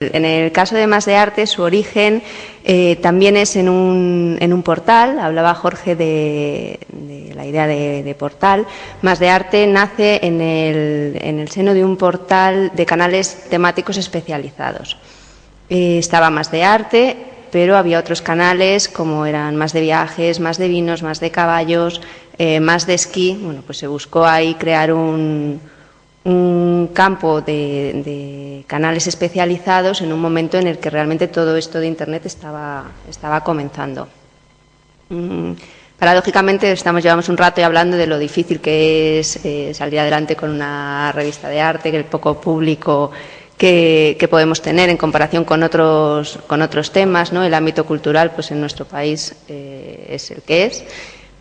En el caso de Más de Arte, su origen también es en un portal. Hablaba Jorge de la idea de portal. Más de Arte nace en el seno de un portal de canales temáticos especializados. Estaba Más de Arte, pero había otros canales como eran Más de Viajes, Más de Vinos, Más de Caballos, Más de Esquí. Bueno, pues se buscó ahí crear un campo de canales especializados en un momento en el que realmente todo esto de Internet estaba comenzando. Paradójicamente llevamos un rato hablando de lo difícil que es salir adelante con una revista de arte, que el poco público que podemos tener en comparación con otros temas, ¿no? El ámbito cultural, pues en nuestro país es el que es.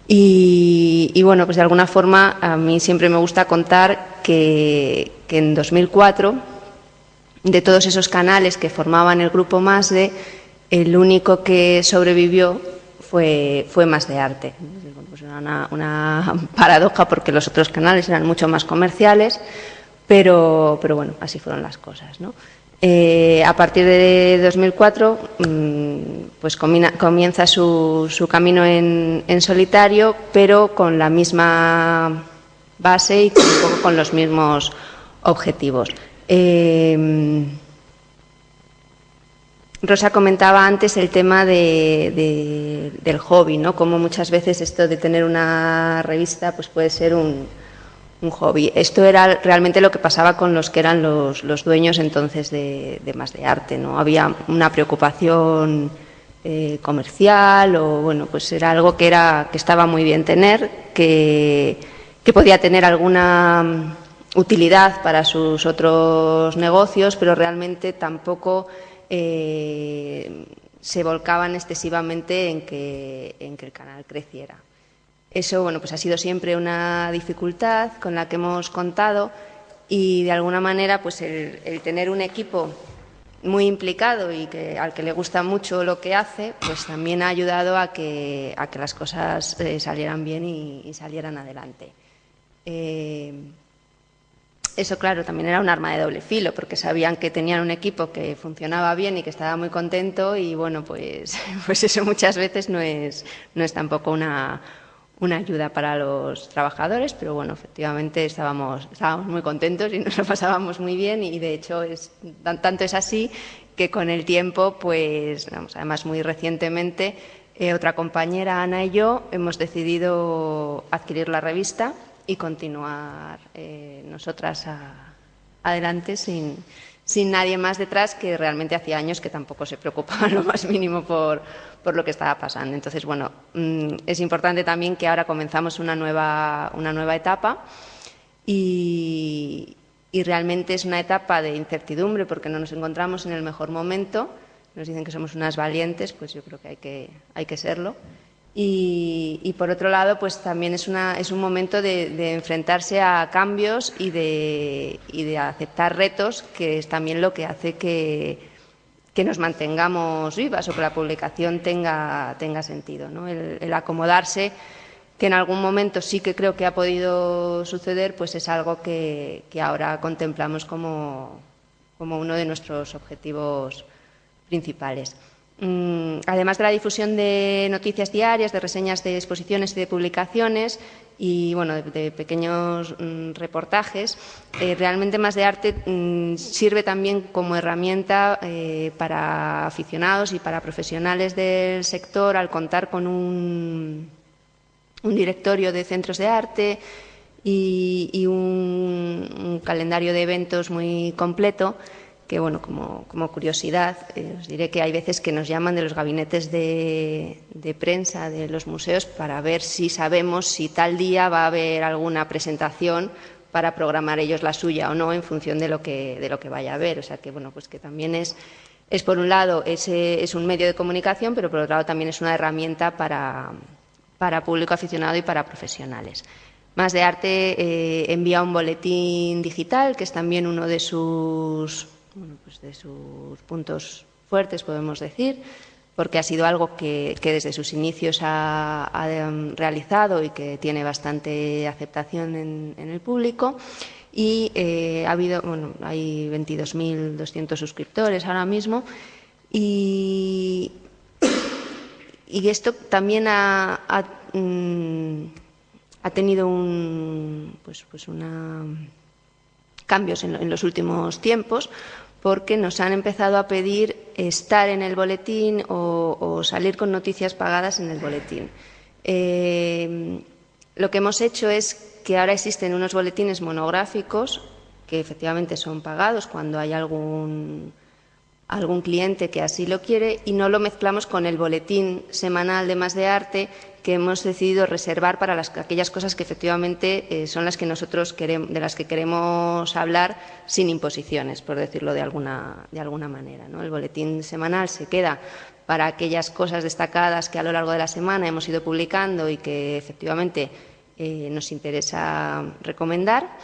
Y bueno, pues de alguna forma a mí siempre me gusta contar que en 2004, de todos esos canales que formaban el grupo Masde, el único que sobrevivió fue Más de Arte. Bueno, pues era una paradoja porque los otros canales eran mucho más comerciales, pero bueno, así fueron las cosas, ¿no? A partir de 2004 pues comienza su camino en solitario, pero con la misma base y un poco con los mismos objetivos. Rosa comentaba antes el tema del hobby, ¿no? Como muchas veces esto de tener una revista pues puede ser un hobby. Esto era realmente lo que pasaba con los que eran los dueños entonces de Más de Arte, ¿no? Había una preocupación comercial, o bueno, pues era algo que estaba muy bien tener, que podía tener alguna utilidad para sus otros negocios, pero realmente tampoco se volcaban excesivamente en que el canal creciera. Eso, bueno, pues ha sido siempre una dificultad con la que hemos contado, y de alguna manera pues el tener un equipo muy implicado y al que le gusta mucho lo que hace, pues también ha ayudado a que las cosas salieran bien y salieran adelante. Eso, claro, también era un arma de doble filo, porque sabían que tenían un equipo que funcionaba bien y que estaba muy contento, y bueno, pues eso muchas veces no es tampoco una ayuda para los trabajadores, pero bueno, efectivamente estábamos muy contentos y nos lo pasábamos muy bien, y de hecho tanto es así que con el tiempo, pues además muy recientemente, otra compañera, Ana, y yo hemos decidido adquirir la revista y continuar nosotras adelante sin nadie más detrás, que realmente hacía años que tampoco se preocupaba lo más mínimo por lo que estaba pasando. Entonces, bueno, es importante también que ahora comenzamos una nueva etapa, y realmente es una etapa de incertidumbre porque no nos encontramos en el mejor momento. Nos dicen que somos unas valientes, pues yo creo que hay que serlo. Y por otro lado, pues también es un momento de enfrentarse a cambios y de aceptar retos, que es también lo que hace que nos mantengamos vivas, o que la publicación tenga sentido, ¿no? El acomodarse, que en algún momento sí que creo que ha podido suceder, pues es algo que ahora contemplamos como uno de nuestros objetivos principales. Además de la difusión de noticias diarias, de reseñas de exposiciones y de publicaciones, y bueno, de pequeños reportajes, realmente Más de Arte sirve también como herramienta para aficionados y para profesionales del sector, al contar con un directorio de centros de arte y un calendario de eventos muy completo, que bueno, como curiosidad, os diré que hay veces que nos llaman de los gabinetes de prensa de los museos para ver si sabemos si tal día va a haber alguna presentación, para programar ellos la suya o no en función de lo que vaya a haber. O sea que bueno, pues que también es por un lado es un medio de comunicación, pero por otro lado también es una herramienta para público aficionado y para profesionales. Más de Arte envía un boletín digital, que es también uno de sus puntos fuertes, podemos decir, porque ha sido algo que desde sus inicios ha realizado y que tiene bastante aceptación en el público. y hay 22.200 suscriptores ahora mismo, y esto también ha tenido cambios en los últimos tiempos, porque nos han empezado a pedir estar en el boletín o salir con noticias pagadas en el boletín. Lo que hemos hecho es que ahora existen unos boletines monográficos que efectivamente son pagados cuando hay algún cliente que así lo quiere, y no lo mezclamos con el boletín semanal de Más de Arte, que hemos decidido reservar para aquellas cosas que efectivamente son las que nosotros de las que queremos hablar sin imposiciones, por decirlo de alguna manera, ¿no? El boletín semanal se queda para aquellas cosas destacadas que a lo largo de la semana hemos ido publicando y que efectivamente nos interesa recomendar,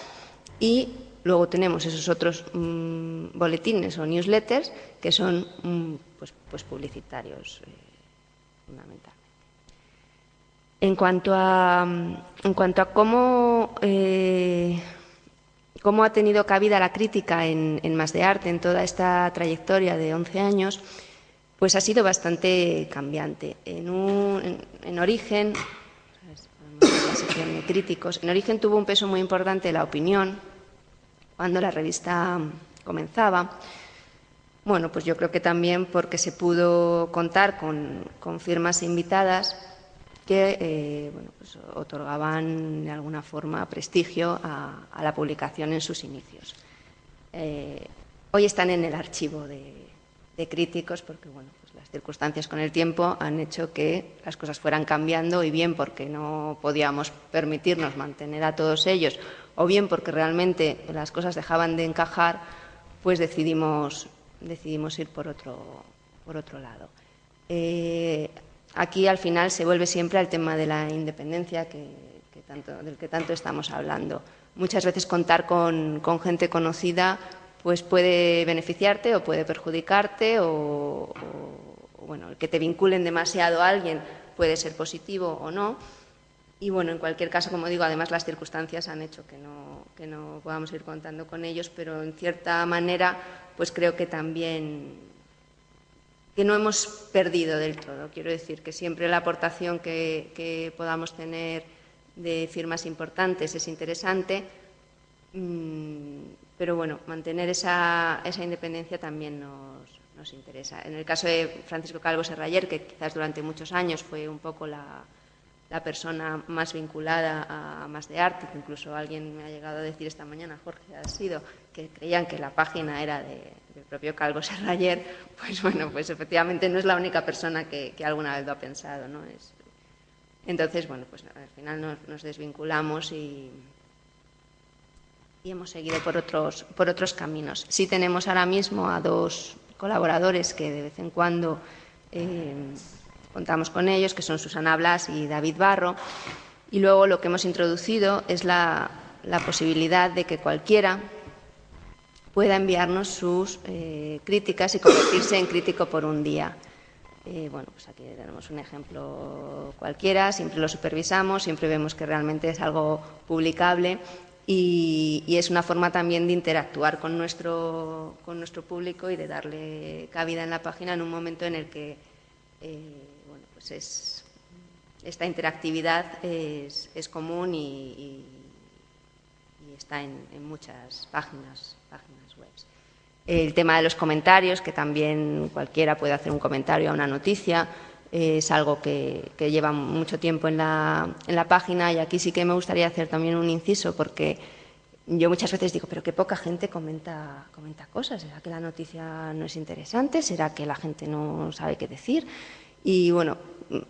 y luego tenemos esos otros boletines o newsletters que son pues publicitarios, fundamentalmente. En cuanto a cómo ha tenido cabida la crítica en Más de Arte en toda esta trayectoria de 11 años, pues ha sido bastante cambiante. En Origen, la sección de críticos, en Origen tuvo un peso muy importante la opinión cuando la revista comenzaba. Bueno, pues yo creo que también porque se pudo contar con firmas invitadas que pues otorgaban de alguna forma prestigio a la publicación en sus inicios. Hoy están en el archivo de críticos porque pues las circunstancias con el tiempo han hecho que las cosas fueran cambiando, y bien porque no podíamos permitirnos mantener a todos ellos, o bien porque realmente las cosas dejaban de encajar, pues decidimos ir por otro lado. Aquí al final se vuelve siempre al tema de la independencia del que tanto estamos hablando. Muchas veces contar con gente conocida pues puede beneficiarte o puede perjudicarte, o el que te vinculen demasiado a alguien puede ser positivo o no. Y bueno, en cualquier caso, como digo, además las circunstancias han hecho que no podamos ir contando con ellos, pero en cierta manera pues creo que también que no hemos perdido del todo. Quiero decir que siempre la aportación que podamos tener de firmas importantes es interesante, pero bueno, mantener esa independencia también nos interesa. En el caso de Francisco Calvo Serraller, que quizás durante muchos años fue un poco la persona más vinculada a Más de Arte, que incluso alguien me ha llegado a decir esta mañana, Jorge ha sido, que creían que la página era del propio Calvo Serraller, pues bueno, pues efectivamente no es la única persona que alguna vez lo ha pensado, ¿no? Entonces, bueno, pues al final nos desvinculamos y hemos seguido por otros caminos. Sí tenemos ahora mismo a 2 colaboradores que de vez en cuando contamos con ellos, que son Susana Blas y David Barro, y luego lo que hemos introducido es la posibilidad de que cualquiera pueda enviarnos sus críticas y convertirse en crítico por un día. Pues aquí tenemos un ejemplo cualquiera, siempre lo supervisamos, siempre vemos que realmente es algo publicable, y es una forma también de interactuar con nuestro público y de darle cabida en la página en un momento en el que pues esta interactividad es común y está en muchas páginas web. El tema de los comentarios, que también cualquiera puede hacer un comentario a una noticia, es algo que lleva mucho tiempo en la página, y aquí sí que me gustaría hacer también un inciso, porque yo muchas veces digo, pero qué poca gente comenta cosas. ¿Será que la noticia no es interesante? ¿Será que la gente no sabe qué decir? Y bueno,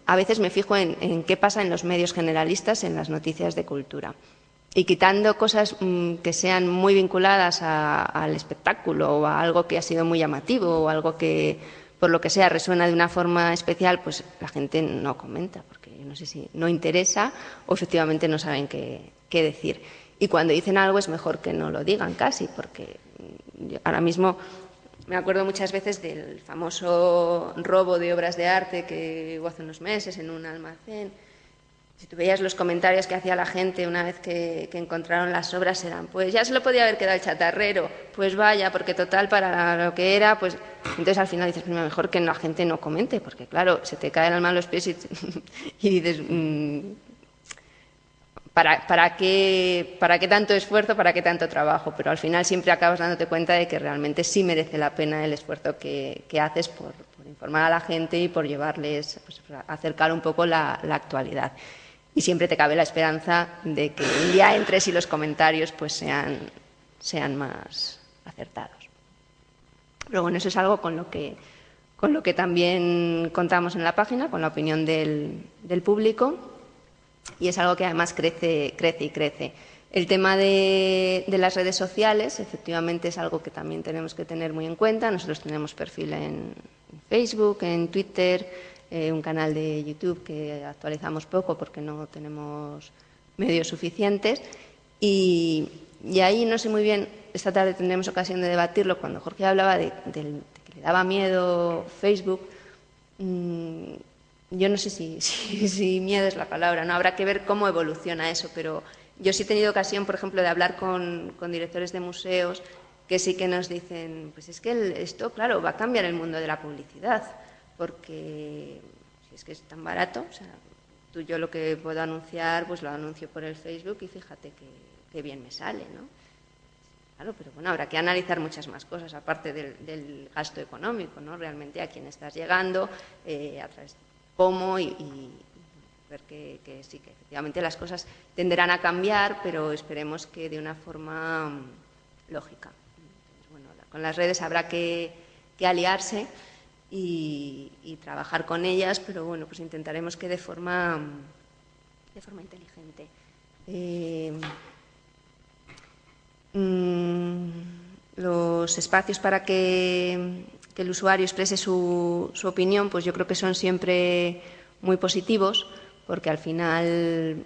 a veces me fijo en qué pasa en los medios generalistas, en las noticias de cultura. Y quitando cosas que sean muy vinculadas al espectáculo o a algo que ha sido muy llamativo o algo que, por lo que sea, resuena de una forma especial, pues la gente no comenta, porque no sé si no interesa o efectivamente no saben qué decir. Y cuando dicen algo es mejor que no lo digan casi, porque ahora mismo me acuerdo muchas veces del famoso robo de obras de arte que hubo hace unos meses en un almacén. Si tú veías los comentarios que hacía la gente una vez que encontraron las obras, eran, pues ya se lo podía haber quedado el chatarrero, pues vaya, porque total para lo que era, pues entonces al final dices, mejor que la gente no comente, porque claro, se te cae el alma a los pies y dices, ¿para qué tanto esfuerzo, para qué tanto trabajo? Pero al final siempre acabas dándote cuenta de que realmente sí merece la pena el esfuerzo que haces por informar a la gente y por llevarles, pues, a acercar un poco la actualidad. Y siempre te cabe la esperanza de que un día entres y los comentarios pues sean más acertados. Pero bueno, eso es algo con lo que también contamos en la página, con la opinión del público, y es algo que además crece y crece. El tema de las redes sociales, efectivamente, es algo que también tenemos que tener muy en cuenta. Nosotros tenemos perfil en Facebook, en Twitter, un canal de YouTube que actualizamos poco porque no tenemos medios suficientes. Y ahí no sé muy bien, esta tarde tendremos ocasión de debatirlo, cuando Jorge hablaba de que le daba miedo Facebook. Yo no sé si miedo es la palabra, ¿no? Habrá que ver cómo evoluciona eso, pero yo sí he tenido ocasión, por ejemplo, de hablar con directores de museos que sí que nos dicen, pues es que esto, claro, va a cambiar el mundo de la publicidad, porque si es que es tan barato, o sea, yo lo que puedo anunciar, pues lo anuncio por el Facebook y fíjate que bien me sale, ¿no? Claro, pero bueno, habrá que analizar muchas más cosas, aparte del gasto económico, ¿no? Realmente a quién estás llegando, a través de cómo y ver que sí, que efectivamente las cosas tenderán a cambiar, pero esperemos que de una forma lógica. Entonces, bueno, con las redes habrá que aliarse y trabajar con ellas, pero bueno, pues intentaremos que de forma inteligente. Los espacios para que el usuario exprese su opinión, pues yo creo que son siempre muy positivos, porque al final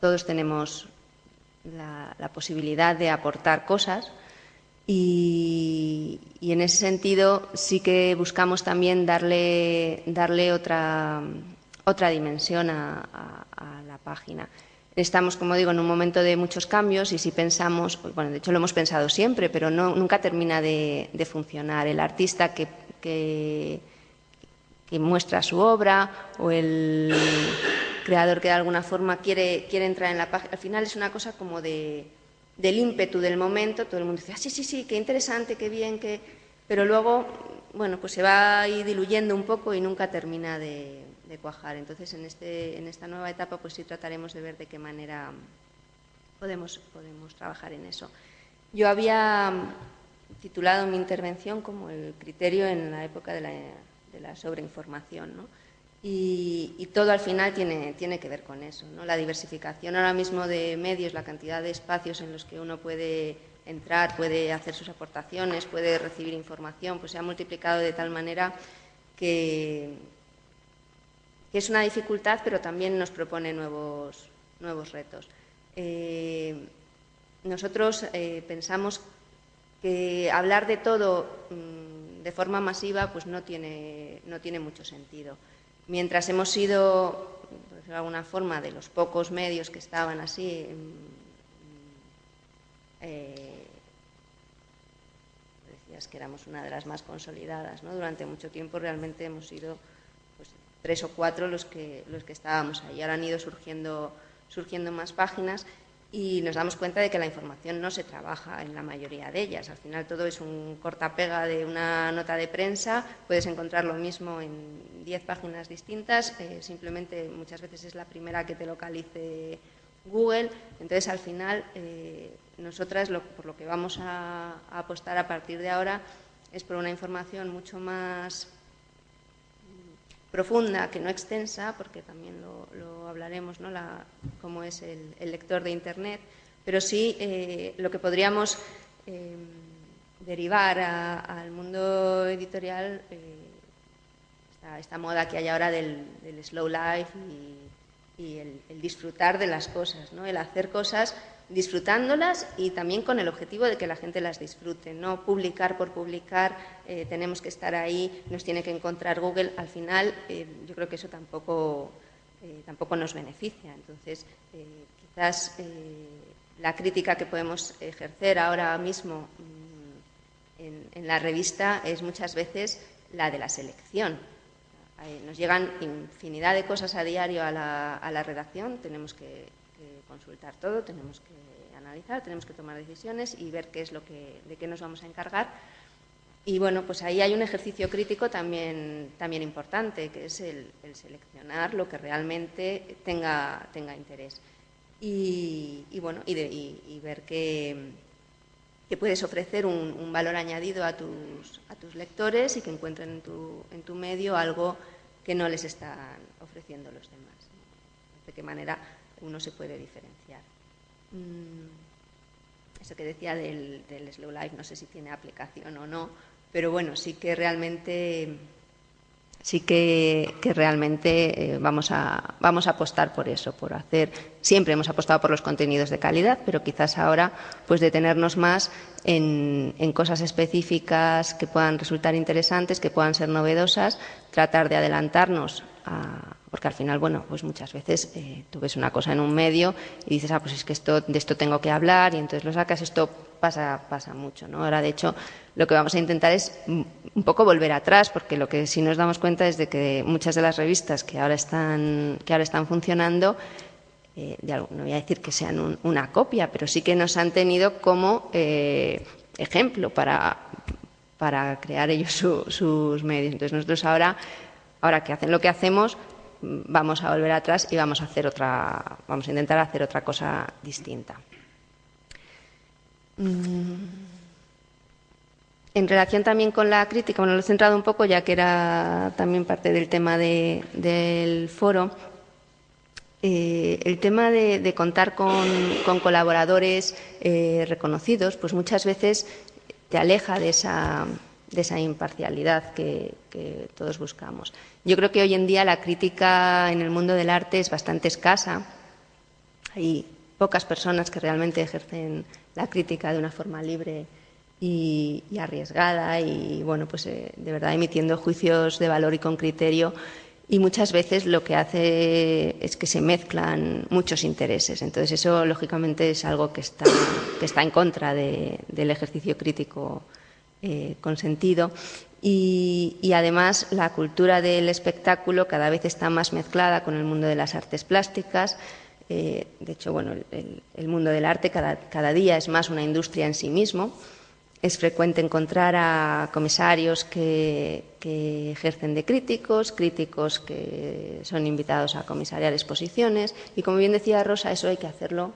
todos tenemos la posibilidad de aportar cosas y en ese sentido sí que buscamos también darle otra dimensión a la página. Estamos, como digo, en un momento de muchos cambios y si pensamos, bueno, de hecho lo hemos pensado siempre, pero nunca termina de funcionar. El artista que muestra su obra o el creador que de alguna forma quiere entrar en la página, al final es una cosa como del ímpetu del momento, todo el mundo dice, sí, qué interesante, qué bien, pero luego, bueno, pues se va ahí diluyendo un poco y nunca termina de cuajar. Entonces, en esta nueva etapa, pues sí trataremos de ver de qué manera podemos trabajar en eso. Yo había titulado mi intervención como el criterio en la época de la sobreinformación, ¿no? Y todo al final tiene que ver con eso, ¿no? La diversificación ahora mismo de medios, la cantidad de espacios en los que uno puede entrar, puede hacer sus aportaciones, puede recibir información, pues se ha multiplicado de tal manera que es una dificultad, pero también nos propone nuevos retos. Nosotros pensamos que hablar de todo de forma masiva pues no tiene mucho sentido. Mientras hemos sido, por decirlo de alguna forma, de los pocos medios que estaban así, decías que éramos una de las más consolidadas, ¿no? Durante mucho tiempo realmente hemos sido pues 3 o 4 los que estábamos ahí. Ahora han ido surgiendo más páginas y nos damos cuenta de que la información no se trabaja en la mayoría de ellas. Al final todo es un corta-pega de una nota de prensa, puedes encontrar lo mismo en 10 páginas distintas, simplemente muchas veces es la primera que te localice Google. Entonces al final nosotras por lo que vamos a apostar a partir de ahora es por una información mucho más profunda, que no extensa, porque también lo hablaremos, ¿no? Cómo es el lector de Internet, pero sí lo que podríamos derivar al mundo editorial, esta moda que hay ahora del slow life y el disfrutar de las cosas, ¿no? El hacer cosas disfrutándolas y también con el objetivo de que la gente las disfrute, no publicar por publicar, tenemos que estar ahí, nos tiene que encontrar Google. Al final yo creo que eso tampoco tampoco nos beneficia. Entonces, quizás la crítica que podemos ejercer ahora mismo en la revista es muchas veces la de la selección. Nos llegan infinidad de cosas a diario a la redacción, tenemos que consultar todo, tenemos que analizar, tenemos que tomar decisiones y ver qué es de qué nos vamos a encargar. Y bueno, pues ahí hay un ejercicio crítico también importante, que es el seleccionar lo que realmente tenga interés. Y ver que puedes ofrecer un valor añadido a tus lectores y que encuentren en tu medio algo que no les están ofreciendo los demás, ¿no? De qué manera uno se puede diferenciar. Eso que decía del slow life, no sé si tiene aplicación o no, pero bueno, sí que realmente vamos a apostar por eso, por hacer. Siempre hemos apostado por los contenidos de calidad, pero quizás ahora pues detenernos más en cosas específicas que puedan resultar interesantes, que puedan ser novedosas, tratar de adelantarnos porque al final, bueno, pues muchas veces tú ves una cosa en un medio y dices, pues es que de esto tengo que hablar, y entonces lo sacas. Esto pasa mucho, ¿no? Ahora, de hecho, lo que vamos a intentar es un poco volver atrás, porque lo que sí nos damos cuenta es de que muchas de las revistas que ahora están funcionando, no voy a decir que sean una copia, pero sí que nos han tenido como ejemplo para crear ellos sus medios. Entonces nosotros ahora que hacen lo que hacemos, vamos a volver atrás y vamos a intentar hacer otra cosa distinta. En relación también con la crítica, bueno, lo he centrado un poco ya que era también parte del tema del foro. El tema de contar con colaboradores reconocidos, pues muchas veces te aleja de esa imparcialidad que todos buscamos. Yo creo que hoy en día la crítica en el mundo del arte es bastante escasa. Hay pocas personas que realmente ejercen la crítica de una forma libre y arriesgada y, bueno, pues de verdad emitiendo juicios de valor y con criterio. Y muchas veces lo que hace es que se mezclan muchos intereses. Entonces eso, lógicamente, es algo que está en contra del ejercicio crítico con sentido. Y además la cultura del espectáculo cada vez está más mezclada con el mundo de las artes plásticas. De hecho, bueno, el mundo del arte cada día es más una industria en sí mismo. Es frecuente encontrar a comisarios que ejercen de críticos que son invitados a comisariar exposiciones. Y como bien decía Rosa, eso hay que hacerlo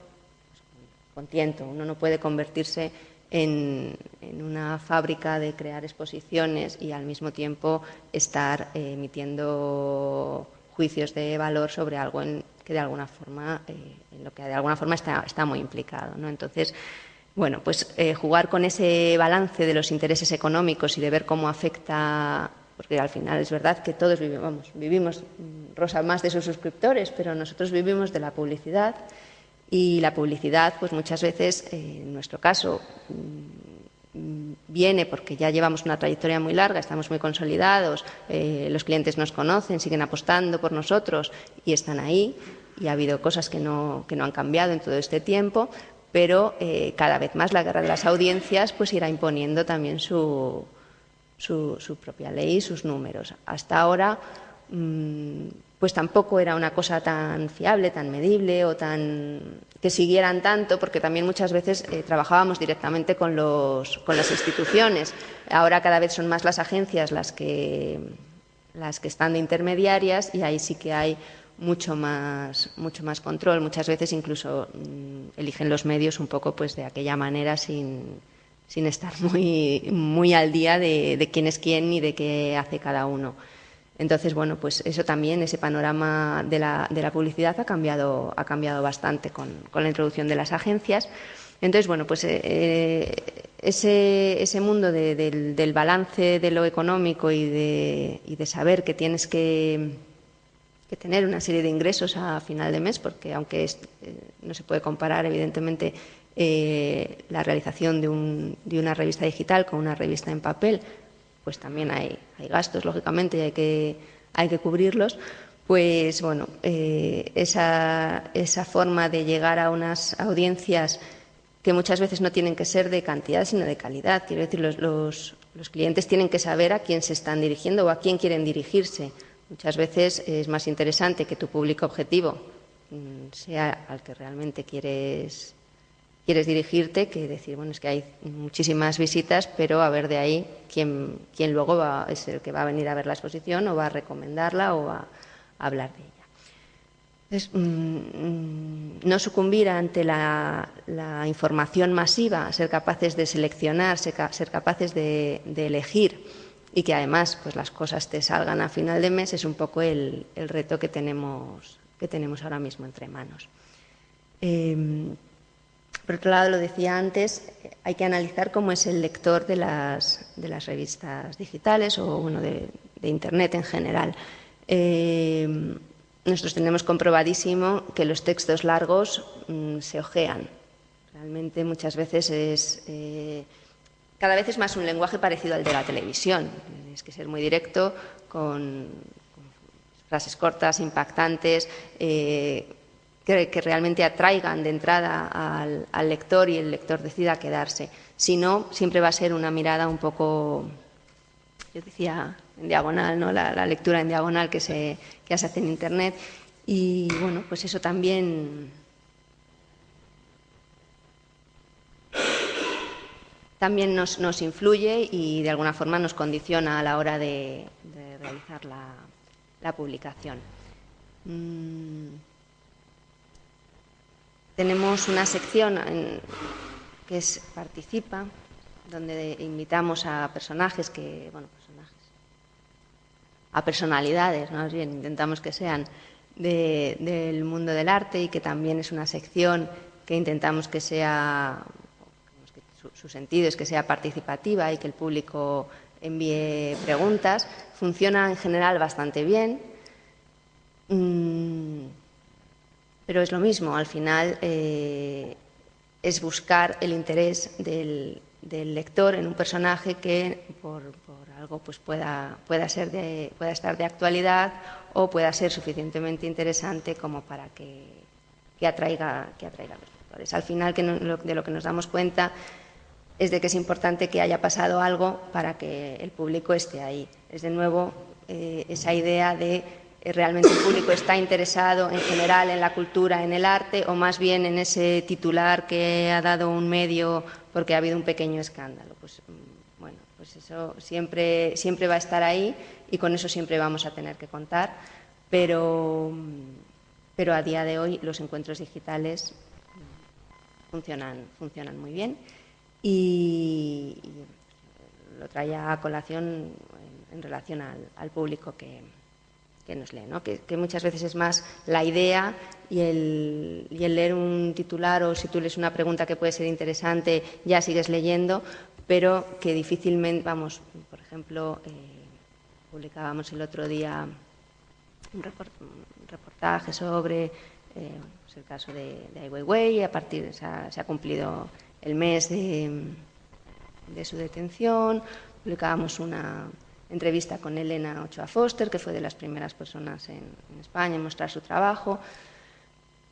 con tiento. Uno no puede convertirse en una fábrica de crear exposiciones y al mismo tiempo estar emitiendo juicios de valor sobre algo en lo que de alguna forma está muy implicado, ¿no? Entonces, bueno, pues jugar con ese balance de los intereses económicos y de ver cómo afecta, porque al final es verdad que todos vivimos, Rosa más de sus suscriptores, pero nosotros vivimos de la publicidad. Y la publicidad, pues muchas veces, en nuestro caso, viene porque ya llevamos una trayectoria muy larga, estamos muy consolidados, los clientes nos conocen, siguen apostando por nosotros y están ahí. Y ha habido cosas que no han cambiado en todo este tiempo, pero cada vez más la guerra de las audiencias pues irá imponiendo también su propia ley, sus números. Hasta ahora pues tampoco era una cosa tan fiable, tan medible o que siguieran tanto, porque también muchas veces trabajábamos directamente con las instituciones. Ahora cada vez son más las agencias las que están de intermediarias y ahí sí que hay mucho más control. Muchas veces incluso eligen los medios un poco pues de aquella manera sin estar muy al día de quién es quién y de qué hace cada uno. Entonces, bueno, pues eso también, ese panorama de la publicidad ha cambiado bastante con la introducción de las agencias. Entonces, bueno, pues ese mundo del balance de lo económico y de saber que tienes que tener una serie de ingresos a final de mes, porque aunque no se puede comparar, evidentemente, la realización de una revista digital con una revista en papel, pues también hay gastos, lógicamente, y hay que cubrirlos, pues bueno, esa forma de llegar a unas audiencias que muchas veces no tienen que ser de cantidad, sino de calidad. Quiero decir, los clientes tienen que saber a quién se están dirigiendo o a quién quieren dirigirse. Muchas veces es más interesante que tu público objetivo sea al que realmente quieres dirigirte, que decir, bueno, es que hay muchísimas visitas, pero a ver de ahí quién luego es el que va a venir a ver la exposición o va a recomendarla o va a hablar de ella. Entonces, no sucumbir ante la información masiva, ser capaces de seleccionar, ser capaces de elegir y que además pues, las cosas te salgan a final de mes es un poco el reto que tenemos ahora mismo entre manos. Por otro lado, lo decía antes, hay que analizar cómo es el lector de las revistas digitales o bueno, de Internet en general. Nosotros tenemos comprobadísimo que los textos largos se ojean. Realmente muchas veces cada vez es más un lenguaje parecido al de la televisión. Tienes que ser muy directo, con frases cortas, impactantes, que realmente atraigan de entrada al lector y el lector decida quedarse. Si no, siempre va a ser una mirada un poco, yo decía, en diagonal, ¿no? La lectura en diagonal que se hace en Internet. Y bueno, pues eso también nos influye y de alguna forma nos condiciona a la hora de realizar la publicación. Tenemos una sección que es Participa, donde invitamos a personajes a personalidades, ¿no? Más bien, intentamos que sean del mundo del arte y que también es una sección que intentamos que sea, su sentido es que sea participativa y que el público envíe preguntas. Funciona en general bastante bien, pero es lo mismo, al final es buscar el interés del lector en un personaje que por algo pues pueda estar de actualidad o pueda ser suficientemente interesante como para que atraiga a los lectores. Al final de lo que nos damos cuenta es de que es importante que haya pasado algo para que el público esté ahí. Es de nuevo esa idea de realmente el público está interesado en general en la cultura, en el arte, o más bien en ese titular que ha dado un medio porque ha habido un pequeño escándalo. Pues bueno, pues eso siempre va a estar ahí y con eso siempre vamos a tener que contar, pero a día de hoy los encuentros digitales funcionan muy bien y lo traía a colación en relación al público que nos lee, ¿no? Que muchas veces es más la idea y el leer un titular o si tú lees una pregunta que puede ser interesante ya sigues leyendo, pero que difícilmente, por ejemplo, publicábamos el otro día un reportaje sobre el caso de Ai Weiwei, a partir se ha cumplido el mes de su detención, publicábamos una entrevista con Elena Ochoa Foster, que fue de las primeras personas en España en mostrar su trabajo.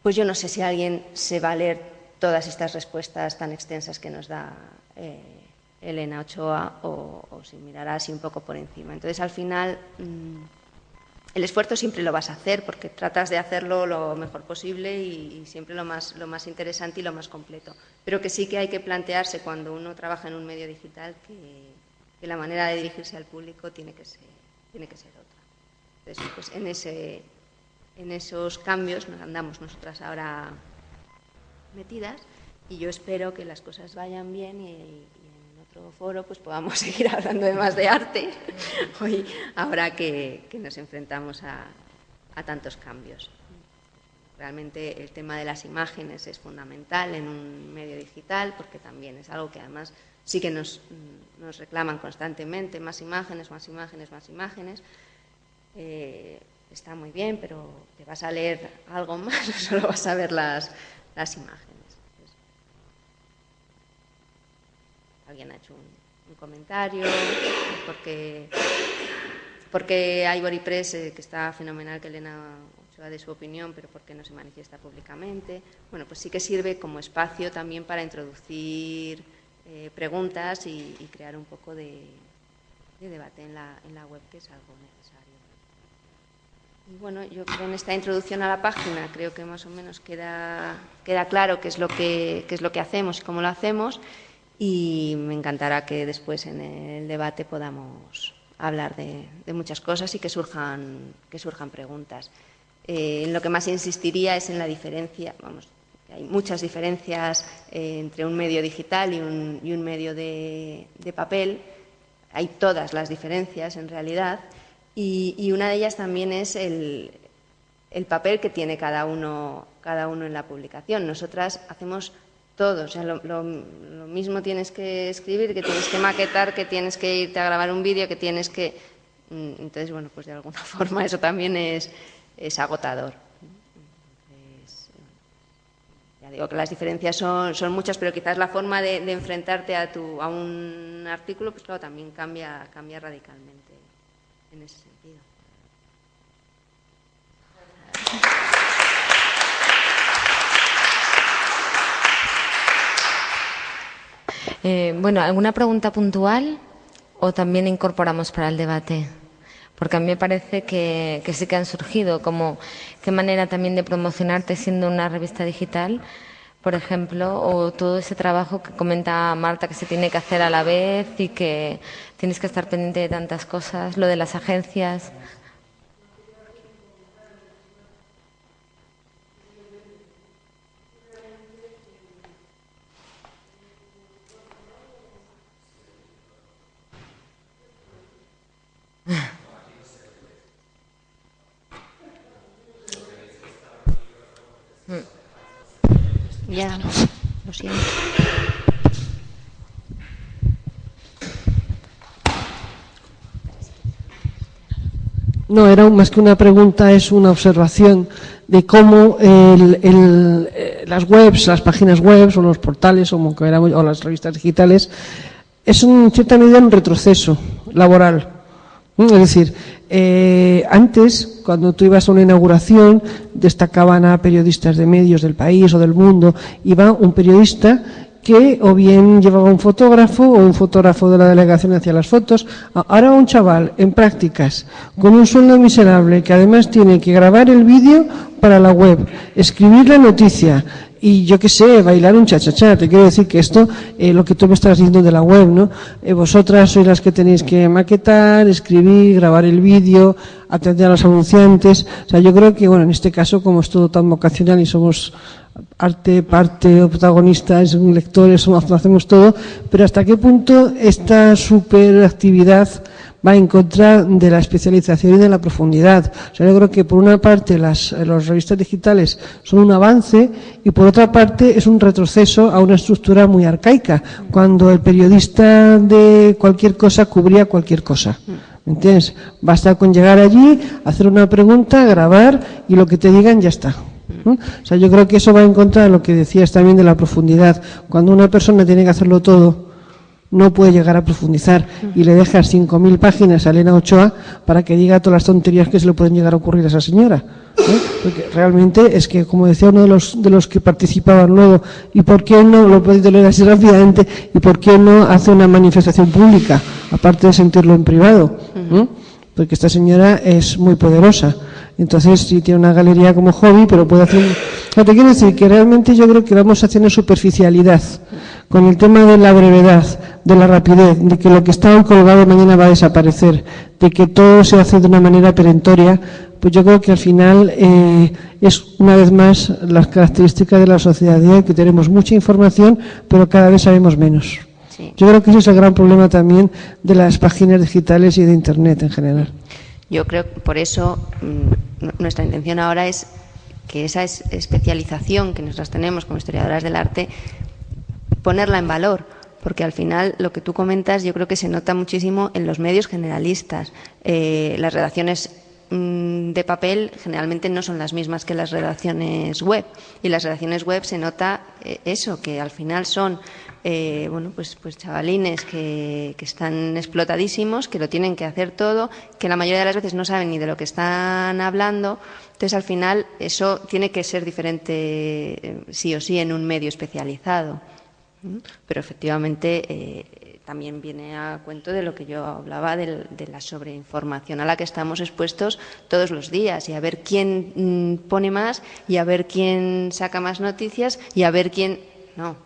Pues yo no sé si alguien se va a leer todas estas respuestas tan extensas que nos da Elena Ochoa o si mirará así un poco por encima. Entonces, al final, el esfuerzo siempre lo vas a hacer porque tratas de hacerlo lo mejor posible y siempre lo más interesante y lo más completo. Pero que sí que hay que plantearse cuando uno trabaja en un medio digital que la manera de dirigirse al público tiene que ser otra. Entonces, pues en esos cambios nos andamos nosotras ahora metidas y yo espero que las cosas vayan bien y en otro foro pues podamos seguir hablando más de arte hoy, ahora que nos enfrentamos a tantos cambios. Realmente el tema de las imágenes es fundamental en un medio digital porque también es algo que además sí que nos reclaman constantemente, más imágenes, más imágenes, más imágenes. Está muy bien, pero ¿te vas a leer algo más o solo vas a ver las imágenes? Pues, alguien ha hecho un comentario, ¿por porque Ivory Press, que está fenomenal que Elena Ochoa dé su opinión, pero por qué no se manifiesta públicamente. Bueno, pues sí que sirve como espacio también para introducir preguntas y crear un poco de debate en la web, que es algo necesario. Y bueno, yo creo en esta introducción a la página creo que más o menos queda claro qué es lo que hacemos y cómo lo hacemos, y me encantará que después en el debate podamos hablar de muchas cosas y que surjan preguntas. En lo que más insistiría es en la diferencia, hay muchas diferencias entre un medio digital y un medio de papel. Hay todas las diferencias en realidad, y una de ellas también es el papel que tiene cada uno en la publicación. Nosotras hacemos todo, o sea, lo mismo tienes que escribir, que tienes que maquetar, que tienes que irte a grabar un vídeo, que tienes que... Entonces, bueno, pues de alguna forma eso también es agotador. Entonces, ya digo que las diferencias son muchas, pero quizás la forma de enfrentarte a un artículo, pues claro, también cambia radicalmente en ese sentido. Bueno, ¿alguna pregunta puntual o también incorporamos para el debate? Porque a mí me parece que sí que han surgido, como qué manera también de promocionarte siendo una revista digital, por ejemplo, o todo ese trabajo que comenta Marta que se tiene que hacer a la vez y que tienes que estar pendiente de tantas cosas, lo de las agencias. Ya, lo siento. No, era más que una pregunta, es una observación de cómo las webs, las páginas web o los portales o las revistas digitales es en cierta medida un retroceso laboral. Es decir, antes, cuando tú ibas a una inauguración, destacaban a periodistas de medios del país o del mundo, iba un periodista que o bien llevaba un fotógrafo o un fotógrafo de la delegación hacía las fotos. Ahora un chaval en prácticas con un sueldo miserable que además tiene que grabar el vídeo para la web, escribir la noticia y yo qué sé, bailar un cha-cha-cha. Te quiero decir que esto, lo que tú me estás diciendo de la web, ¿no? Vosotras sois las que tenéis que maquetar, escribir, grabar el vídeo, atender a los anunciantes. O sea, yo creo que, bueno, en este caso, como es todo tan vocacional y somos parte o protagonistas, lectores, hacemos todo, pero hasta qué punto esta superactividad va en contra de la especialización y de la profundidad. O sea, yo creo que por una parte las revistas digitales son un avance y por otra parte es un retroceso a una estructura muy arcaica, cuando el periodista de cualquier cosa cubría cualquier cosa. ¿Me entiendes? Basta con llegar allí, hacer una pregunta, grabar y lo que te digan ya está. O sea, yo creo que eso va en contra de lo que decías también de la profundidad. Cuando una persona tiene que hacerlo todo, no puede llegar a profundizar y le dejas 5.000 páginas a Elena Ochoa para que diga todas las tonterías que se le pueden llegar a ocurrir a esa señora. Porque realmente es que, como decía uno de los que participaban luego, ¿y por qué no, lo podéis leer así rápidamente, y por qué no hace una manifestación pública, aparte de sentirlo en privado? Porque esta señora es muy poderosa. Entonces sí tiene una galería como hobby, pero puede hacer te quiero decir que realmente yo creo que vamos haciendo superficialidad con el tema de la brevedad, de la rapidez, de que lo que está hoy colgado mañana va a desaparecer, de que todo se hace de una manera perentoria. Pues yo creo que al final es una vez más las características de la sociedad de hoy, que tenemos mucha información, pero cada vez sabemos menos. Sí. Yo creo que ese es el gran problema también de las páginas digitales y de Internet en general. Yo creo que por eso nuestra intención ahora es que esa especialización que nosotras tenemos como historiadoras del arte, ponerla en valor, porque al final lo que tú comentas yo creo que se nota muchísimo en los medios generalistas. Las redacciones de papel generalmente no son las mismas que las redacciones web. Y las redacciones web se nota eso, que al final son pues chavalines que están explotadísimos, que lo tienen que hacer todo, que la mayoría de las veces no saben ni de lo que están hablando. Entonces, al final, eso tiene que ser diferente sí o sí en un medio especializado. Pero efectivamente también viene a cuento de lo que yo hablaba de la sobreinformación a la que estamos expuestos todos los días, y a ver quién pone más, y a ver quién saca más noticias, y a ver quién... No,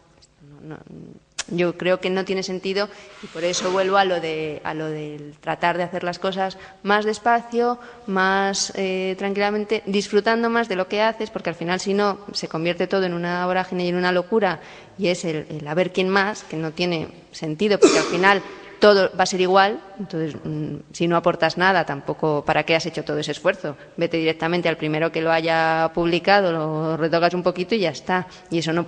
yo creo que no tiene sentido, y por eso vuelvo a lo del tratar de hacer las cosas más despacio, más tranquilamente, disfrutando más de lo que haces, porque al final, si no, se convierte todo en una vorágine y en una locura, y es el a ver quién más, que no tiene sentido, porque al final todo va a ser igual. Entonces, si no aportas nada, tampoco, ¿para qué has hecho todo ese esfuerzo? Vete directamente al primero que lo haya publicado, lo retocas un poquito y ya está. Y eso no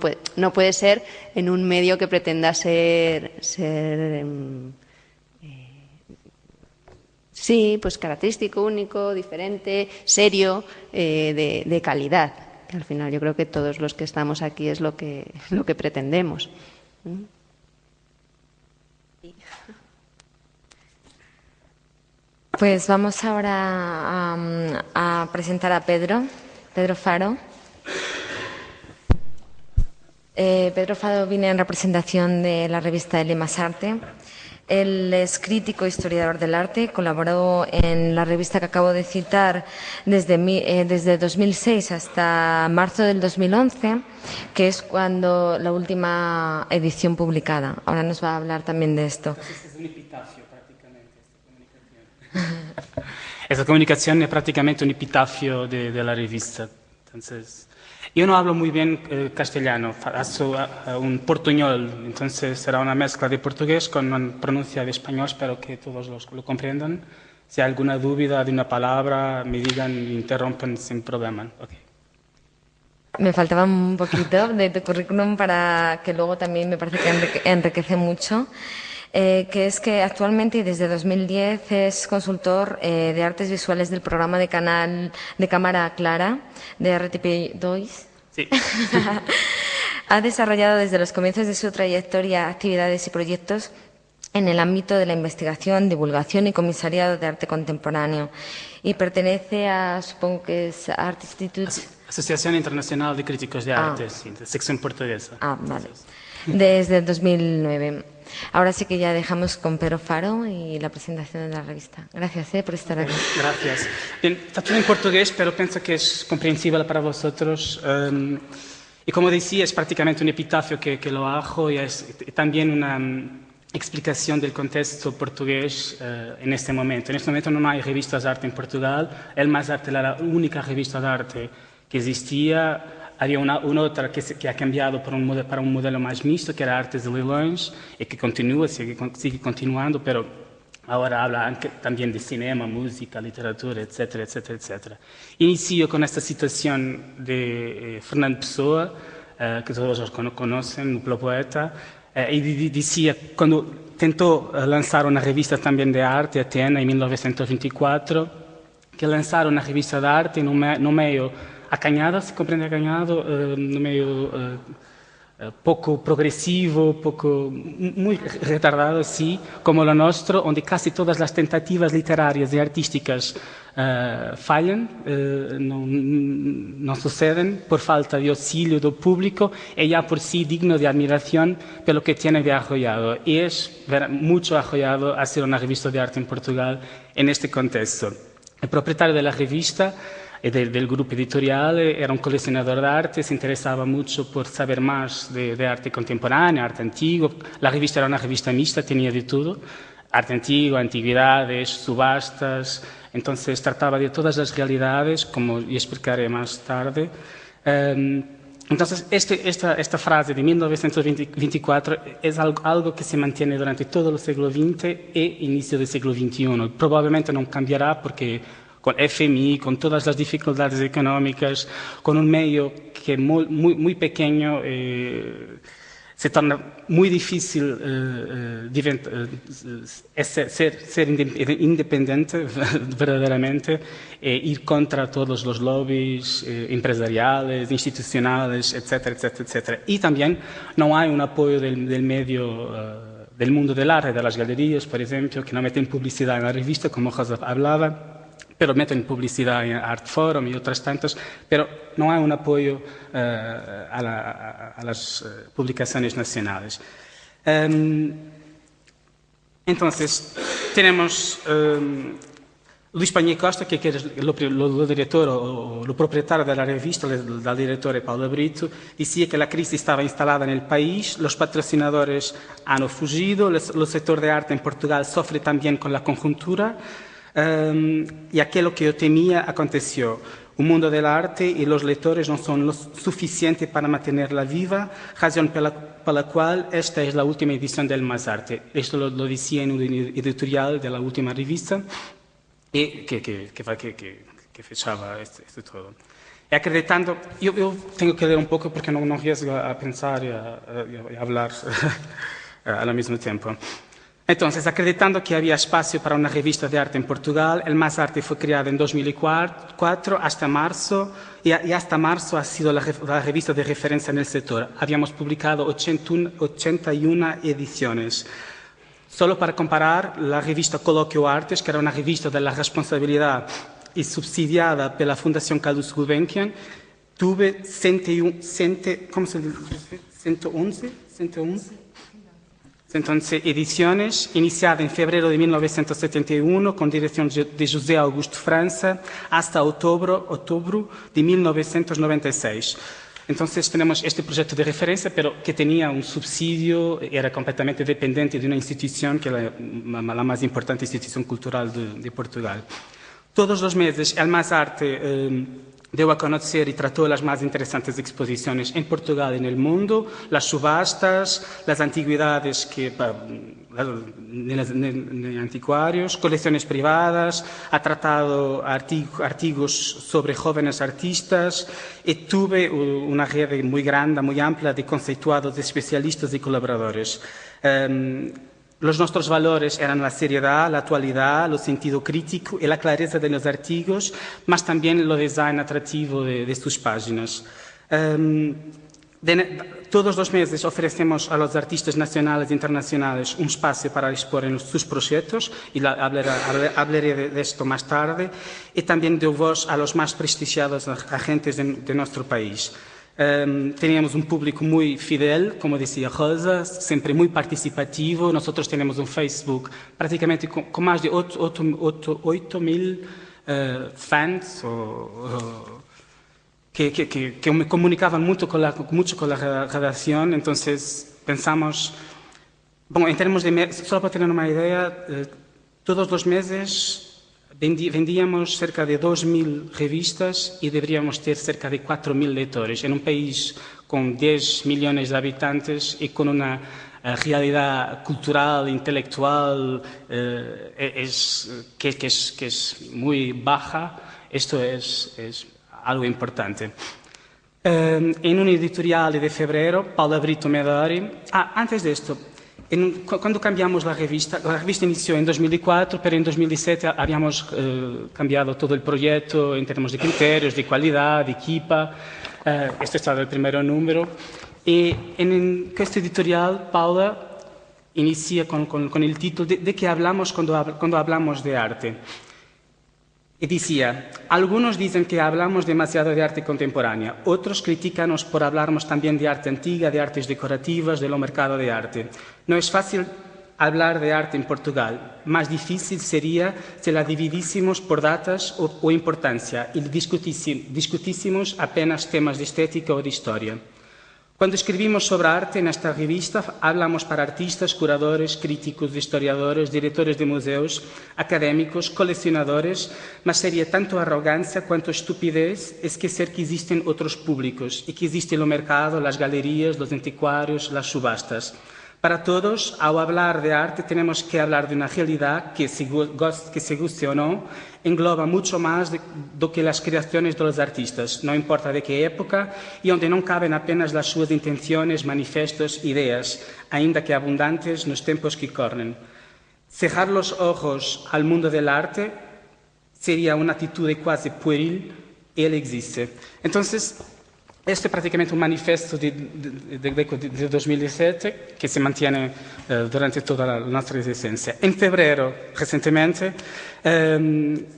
puede ser en un medio que pretenda ser sí, pues característico, único, diferente, serio, de calidad. Que al final yo creo que todos los que estamos aquí es lo que pretendemos. Pues vamos ahora a presentar a Pedro Faro. Pedro Faro viene en representación de la revista El Más Arte. Él es crítico e historiador del arte, colaboró en la revista que acabo de citar desde 2006 hasta marzo del 2011, que es cuando la última edición publicada. Ahora nos va a hablar también de esto. Entonces es un epitafio prácticamente esta comunicación es prácticamente un epitafio de la revista. Entonces, yo no hablo muy bien castellano, hablo un portuñol, entonces será una mezcla de portugués con una pronuncia de español, espero que todos lo comprendan. Si hay alguna duda de una palabra, me digan y interrumpen sin problema. Okay. Me faltaba un poquito de tu currículum para que luego también me parece que enriquece mucho. Que es que actualmente y desde 2010 es consultor de artes visuales del programa de Cámara Clara de RTP2. Sí. Ha desarrollado desde los comienzos de su trayectoria actividades y proyectos en el ámbito de la investigación, divulgación y comisariado de arte contemporáneo. Y pertenece a, supongo que es Art Institute. Asociación Internacional de Críticos de Arte, sí, sección portuguesa. Vale. Desde 2009. Ahora sí que ya dejamos con Pedro Faro y la presentación de la revista. Gracias por estar aquí. Gracias. Bien, está todo en portugués, pero pienso que es comprensible para vosotros. Y como decía, es prácticamente un epitafio que lo hago y es también una explicación del contexto portugués en este momento. En este momento no hay revistas de arte en Portugal. El Más Arte era la única revista de arte que existía. Había una otra que ha cambiado para un modelo más mixto, que era Artes de Leilões, y que continúa, sigue continuando, pero ahora habla también de cinema, música, literatura, etcétera, etcétera, etcétera. Inicio con esta citación de Fernando Pessoa, que todos los conocen, un poeta, y decía, cuando tentó lanzar una revista también de arte, Atena, en 1924, que lanzar una revista de arte en un medio acañado, se comprende acañado, no medio poco progresivo, muy retardado, sí, como lo nuestro, donde casi todas las tentativas literarias y artísticas fallan, no suceden por falta de auxilio del público, y ya por sí digno de admiración por lo que tiene de arrollado. Y es mucho arrollado hacer una revista de arte en Portugal en este contexto. El propietario de la revista del grupo editorial era un coleccionador de arte, se interesaba mucho por saber más de arte contemporáneo, arte antiguo. La revista era una revista mixta, tenía de todo, arte antiguo, antigüedades, subastas, entonces trataba de todas las realidades, como yo explicaré más tarde. Entonces, esta frase de 1924 es algo que se mantiene durante todo el siglo XX e inicio del siglo XXI. Probablemente no cambiará porque con FMI, con todas las dificultades económicas, con un medio que es muy pequeño, se torna muy difícil ser independiente verdaderamente e ir contra todos los lobbies empresariales, institucionales, etcétera, etcétera, etcétera. Y también no hay un apoyo del medio del mundo del arte, de las galerías, por ejemplo, que no meten publicidad en la revista, como José hablaba, pero meten publicidad en Art Forum y otras tantas, pero no hay un apoyo a las publicaciones nacionales. Entonces, tenemos Luis Pañé Costa, que es el director o el propietario de la revista, el director Paula Brito, decía que la crisis estaba instalada en el país, los patrocinadores han fugido, el sector de arte en Portugal sufre también con la conjuntura, y aquello que yo temía aconteció. Un mundo del arte y los lectores no son lo suficiente para mantenerla viva, razón por la cual esta es la última edición del Más Arte. Esto lo decía en un editorial de la última revista y que fechaba esto todo. Y acreditando, yo tengo que leer un poco porque no arriesgo a pensar y a hablar al mismo tiempo. Entonces, acreditando que había espacio para una revista de arte en Portugal, el Más Arte fue creado en 2004 hasta marzo, y hasta marzo ha sido la revista de referencia en el sector. Habíamos publicado 81 ediciones. Solo para comparar, la revista Colóquio Artes, que era una revista de la responsabilidad y subsidiada por la Fundación Carlos Gulbenkian, tuve 111 ediciones, iniciada en febrero de 1971 con dirección de José Augusto França hasta octubre de 1996. Entonces tenemos este proyecto de referencia, pero que tenía un subsidio, era completamente dependiente de una institución que es la más importante institución cultural de Portugal. Todos los meses el Más Arte dio a conocer y trató las más interesantes exposiciones en Portugal y en el mundo, las subastas, las antigüedades de anticuarios, colecciones privadas, ha tratado artículos sobre jóvenes artistas y tuve una red muy grande, muy amplia de conceituados, de especialistas y colaboradores. Nuestros valores eran la seriedad, la actualidad, el sentido crítico y la clareza de los artículos, más también el design atractivo de sus páginas. Todos los meses ofrecemos a los artistas nacionales e internacionales un espacio para expor en sus proyectos, y hablaré de esto más tarde, y también de voz a los más prestigiados agentes de nuestro país. Teníamos un público muy fidel, como decía Rosa, siempre muy participativo. Nosotros tenemos un Facebook prácticamente con más de 8.000 fans que me comunicaban mucho con la redacción. Entonces pensamos, bueno, en términos de, solo para tener una idea, todos los meses vendíamos cerca de 2.000 revistas y deberíamos ter cerca de 4.000 lectores en un país con 10 millones de habitantes y con una realidad cultural, intelectual que es muy baja. Esto es algo importante. En un editorial de febrero, Paula Brito Medori. Antes de esto, cuando cambiamos la revista inició en 2004, pero en 2007 habíamos cambiado todo el proyecto en términos de criterios, de calidad, de equipa. Este estaba el primer número. Y en este editorial, Paula inicia con el título de qué hablamos cuando hablamos de arte. Y decía, algunos dicen que hablamos demasiado de arte contemporánea, otros critícanos por hablarnos también de arte antigua, de artes decorativas, de lo mercado de arte. No es fácil hablar de arte en Portugal, más difícil sería si la dividísemos por datas o importancia y discutísemos apenas temas de estética o de historia. Cuando escribimos sobre arte en esta revista, hablamos para artistas, curadores, críticos, historiadores, directores de museos, académicos, coleccionadores, mas sería tanto arrogancia cuanto estupidez esquecer que existen otros públicos y que existe el mercado, las galerías, los anticuarios, las subastas. Para todos, ao hablar de arte, tenemos que hablar de una realidad que se guste o no, engloba mucho más do que las creaciones de los artistas, no importa de qué época, y donde non caben apenas las súas intenciones, manifestos, ideas, ainda que abundantes nos tempos que corren. Cerrar los ojos al mundo del arte sería una actitud casi pueril, él existe. Entonces, este es prácticamente un manifiesto de 2017 que se mantiene durante toda la nuestra existencia. En febrero, recientemente,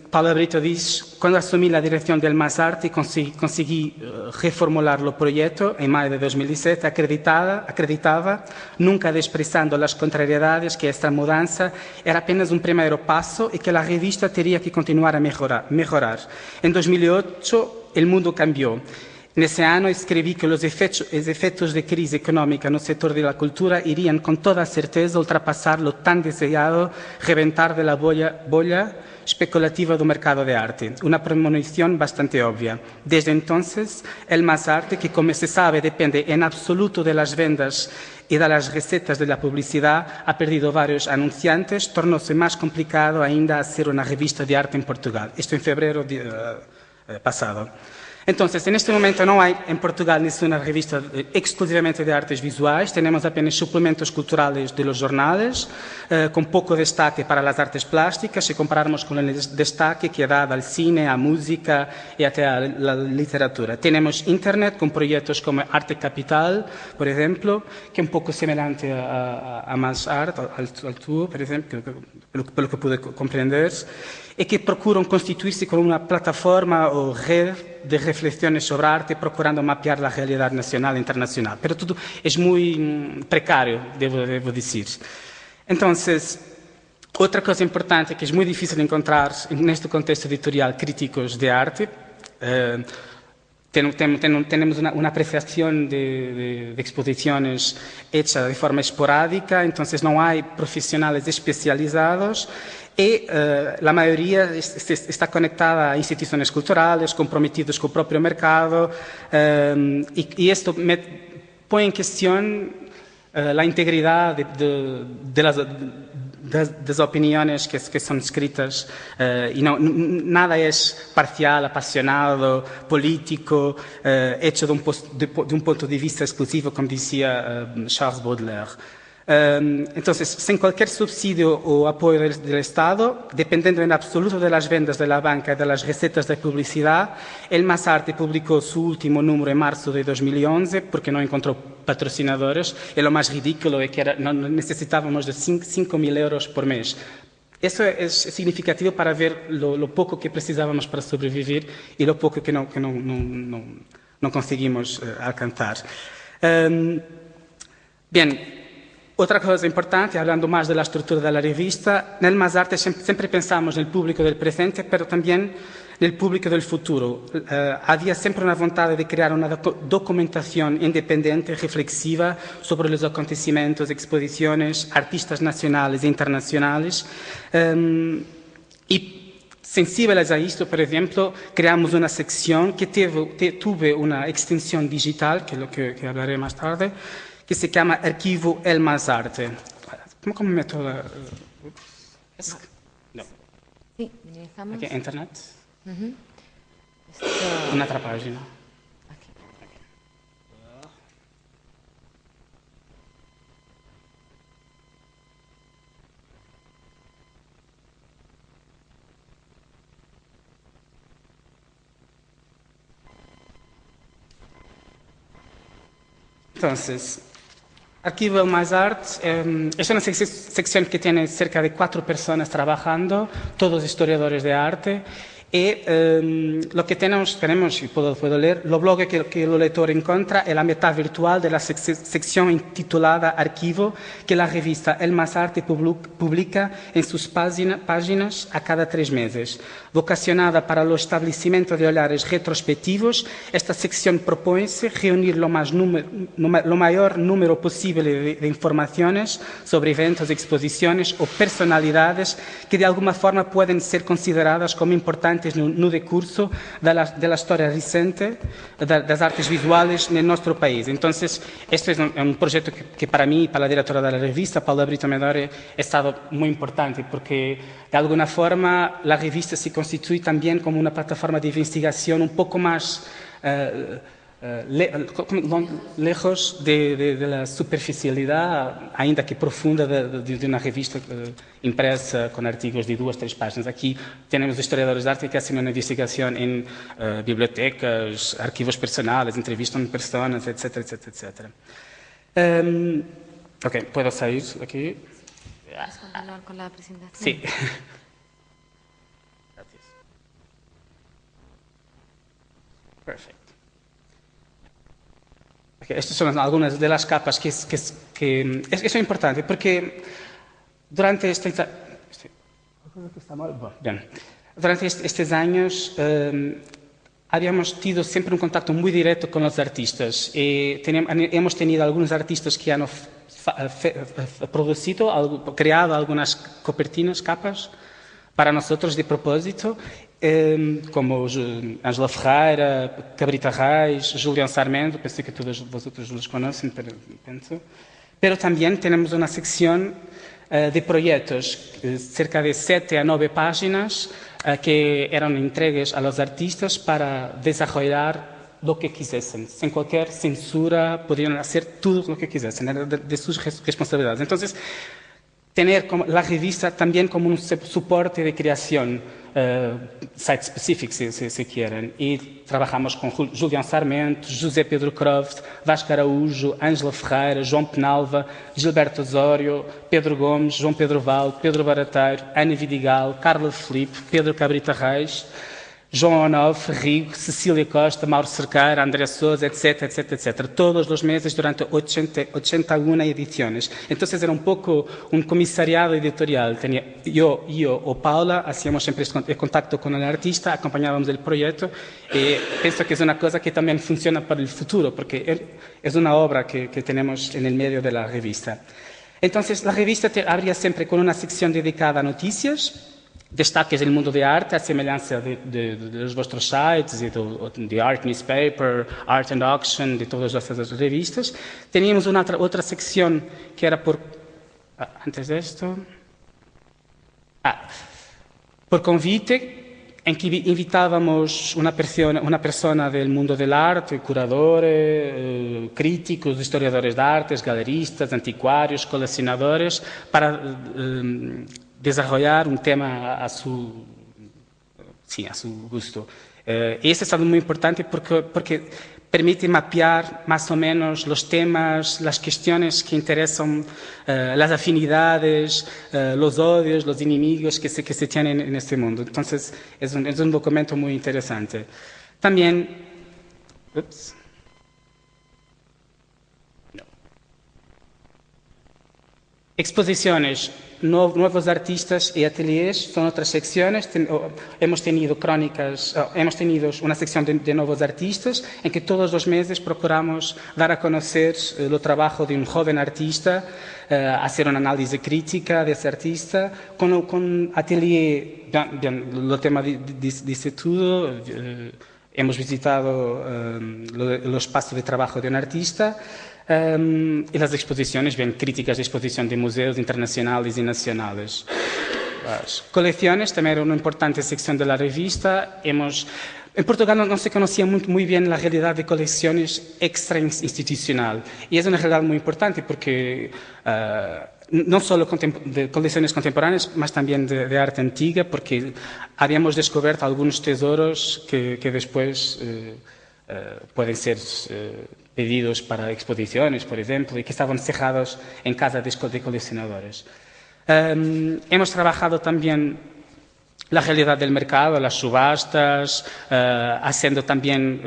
Paula Brito dice: cuando asumí la dirección del Más Arte conseguí reformular el proyecto en mayo de 2017, acreditaba, nunca despreciando las contrariedades, que esta mudanza era apenas un primer paso y que la revista tenía que continuar a mejorar. En 2008 el mundo cambió. En ese año escribí que los efectos de crisis económica en el sector de la cultura irían con toda certeza ultrapasar lo tan deseado reventar de la bolla especulativa del mercado de arte. Una premonición bastante obvia. Desde entonces, el Más Arte, que como se sabe depende en absoluto de las ventas y de las recetas de la publicidad, ha perdido varios anunciantes, tornóse más complicado ainda hacer una revista de arte en Portugal. Esto en febrero pasado. Entonces, en este momento no hay en Portugal ninguna revista exclusivamente de artes visuales, tenemos apenas suplementos culturales de los jornales, con poco destaque para las artes plásticas, si comparamos con el destaque que da al cine, a música y hasta a la literatura. Tenemos Internet con proyectos como Arte Capital, por ejemplo, que es un poco semejante a Más Art, al tuyo, por ejemplo, por lo que pude comprender, y que procuran constituirse como una plataforma o red de reflexiones sobre arte, procurando mapear la realidad nacional e internacional. Pero todo es muy precario, debo decir. Entonces, otra cosa importante que es muy difícil encontrar en este contexto editorial críticos de arte, tenemos una apreciación de exposiciones hecha de forma esporádica, entonces no hay profesionales especializados y la mayoría está conectada a instituciones culturales comprometidos con el propio mercado y esto pone en cuestión la integridad de las opiniones que son escritas y nada es parcial, apasionado, político, hecho de un punto de vista exclusivo, como decía Charles Baudelaire. Entonces, sin cualquier subsidio o apoyo del Estado, dependiendo en absoluto de las ventas de la banca y de las recetas de publicidad, el Más Arte publicó su último número en marzo de 2011 porque no encontró patrocinadores y lo más ridículo es que necesitábamos de 5.000 euros por mes. Eso es significativo para ver lo poco que precisábamos para sobrevivir y lo poco que no conseguimos alcanzar. Bien. Otra cosa importante, hablando más de la estructura de la revista, en el Más Arte siempre pensamos en el público del presente, pero también en el público del futuro. Había siempre una voluntad de crear una documentación independiente y reflexiva sobre los acontecimientos, exposiciones, artistas nacionales e internacionales. Y sensibles a esto, por ejemplo, creamos una sección que tuvo una extensión digital, que es lo que hablaré más tarde, que se llama Arquivo El Más Arte. ¿Cómo meto la...? No. Sí, minimizamos. Aquí, Internet. Esto... Una otra página. Aquí. Entonces, Arquivo El Más Arte es una sección que tiene cerca de 4 personas trabajando, todos historiadores de arte. Y lo que tenemos y puedo leer, lo blog que el lector encuentra es la mitad virtual de la sección intitulada Arquivo, que la revista El Más Arte publica en sus páginas a cada 3 meses. Vocacionada para el establecimiento de olhares retrospectivos, esta sección propone reunir lo mayor número posible de informaciones sobre eventos, exposiciones o personalidades que de alguna forma pueden ser consideradas como importantes estudiantes no decurso da história recente das artes visuais no nosso país. Então, este é um projeto que para mim e para a diretora da revista, Paula Brito Medore, é estado muito importante, porque de alguma forma a revista se constitui também como uma plataforma de investigação um pouco mais lejos de la superficialidad, ainda que profunda, de uma revista impresa com artigos de 2, 3 páginas. Aqui temos historiadores de arte que hacen uma investigação em bibliotecas, arquivos personales, entrevistam pessoas, etc, etc, etc. Ok, puedo sair aqui. ¿Puedes continuar con la presentación? Sí. Gracias. Perfecto. Estas son algunas de las capas que es importante, porque durante estes años habíamos tenido siempre un contacto muy directo con los artistas. Hemos tenido algunos artistas que han creado algunas copertinas, capas, para nosotros de propósito, como Ângela Ferreira, Cabrita Reis, Julián Sarmento, pensé que todos vosotros los conocen, pero también tenemos una sección de proyectos, cerca de 7 a 9 páginas, que eran entregues a los artistas para desarrollar lo que quisiesen, sin cualquier censura, podían hacer todo lo que quisiesen, era de sus responsabilidades. Entonces, tener la revista también como un soporte de creación, site-specific, si quieren. Y trabajamos con Julián Sarmento, José Pedro Croft, Vasco Araújo, Ângela Ferreira, João Penalva, Gilberto Osório, Pedro Gomes, João Pedro Val, Pedro Barateiro, Ana Vidigal, Carla Filipe, Pedro Cabrita Reis, João Onofre, Rigo, Cecília Costa, Mauro Cerqueira, André Sousa, etc, etc, etc. Todos los meses durante 81 ediciones. Entonces era un poco un comisariado editorial. Yo o Paula hacíamos siempre el contacto con el artista, acompañábamos el proyecto y pienso que es una cosa que también funciona para el futuro, porque es una obra que tenemos en el medio de la revista. Entonces la revista abría siempre con una sección dedicada a noticias, destaques del mundo de arte, a semelhança dos vossos sites e de Art Newspaper, Art and Auction, de todas essas revistas. Teníamos outra secção que era por... antes disto... por convite, em que invitávamos uma persona do mundo do arte, curadores, críticos, historiadores de artes, galeristas, antiquários, colecionadores, para... desarrollar un tema a su gusto. Eso es algo muy importante porque permite mapear más o menos los temas, las cuestiones que interesan, las afinidades, los odios, los enemigos que se tienen en este mundo. Entonces, es un documento muy interesante. También... Exposiciones, nuevos artistas y ateliers son otras secciones. Hemos tenido crónicas, hemos tenido una sección de nuevos artistas en que todos los meses procuramos dar a conocer el trabajo de un joven artista, hacer una análisis crítica de ese artista. Con atelier, el tema dice todo. Hemos visitado el espacio de trabajo de un artista. Y las exposiciones, bien, críticas de exposición de museos internacionales y nacionales. Las colecciones también era una importante sección de la revista. En Portugal no se conocía muy bien la realidad de colecciones extrainstitucional. Y es una realidad muy importante porque no solo de colecciones contemporáneas, mas también de arte antigua, porque habíamos descubierto algunos tesoros que después pueden ser... pedidos para exposiciones, por ejemplo, y que estaban cerrados en casa de coleccionadores. Hemos trabajado también la realidad del mercado, las subastas, haciendo también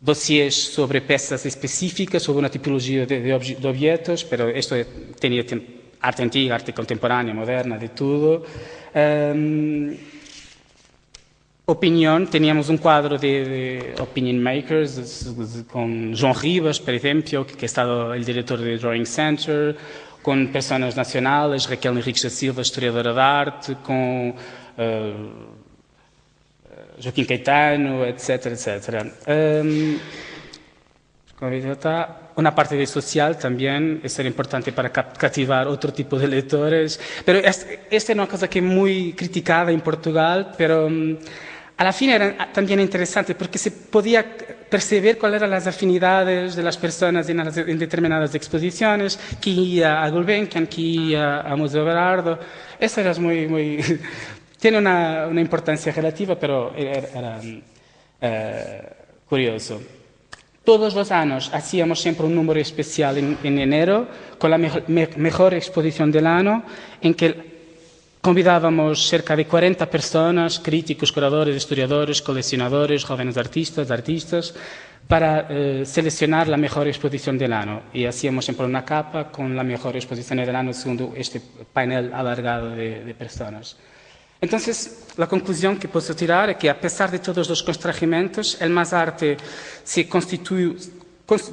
dossiers sobre piezas específicas, sobre una tipología de objetos, pero esto tenía arte antigua, arte contemporánea, moderna, de todo. Opinión, teníamos un cuadro de opinion makers con João Ribas, por ejemplo, que ha estado el director de Drawing Center, com personas nacionais, Raquel Henriques da Silva, historiadora de arte, com Joaquim Caetano, etc, etc. Una parte de social también es importante para cativar otro tipo de lectores, pero esta es una cosa que es muy criticada en Portugal, pero a la fin era también interesante porque se podía percibir cuáles eran las afinidades de las personas en determinadas exposiciones, quién iba a Gulbenkian, quién iba a Museo Berardo. Eso era muy tiene una importancia relativa, pero era curioso. Todos los años hacíamos siempre un número especial en enero con la mejor exposición del año, en que convidábamos cerca de 40 personas, críticos, curadores, historiadores, coleccionadores, jóvenes artistas, para seleccionar la mejor exposición del año. Y hacíamos siempre una capa con la mejor exposición del año según este panel alargado de personas. Entonces, la conclusión que puedo tirar es que, a pesar de todos los constreñimientos, el Más Arte se constituyó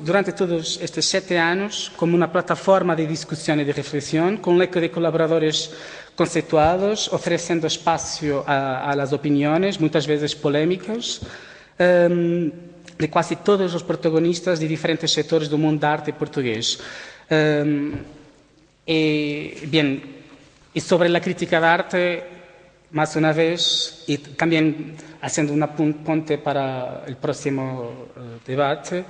durante todos estos 7 años como una plataforma de discusión y de reflexión, con un eco de colaboradores conceituados, ofreciendo espacio a las opiniones, muchas veces polémicas, de casi todos los protagonistas de diferentes sectores del mundo de arte portugués. Y sobre la crítica de arte, más una vez, y también haciendo una ponte para el próximo debate,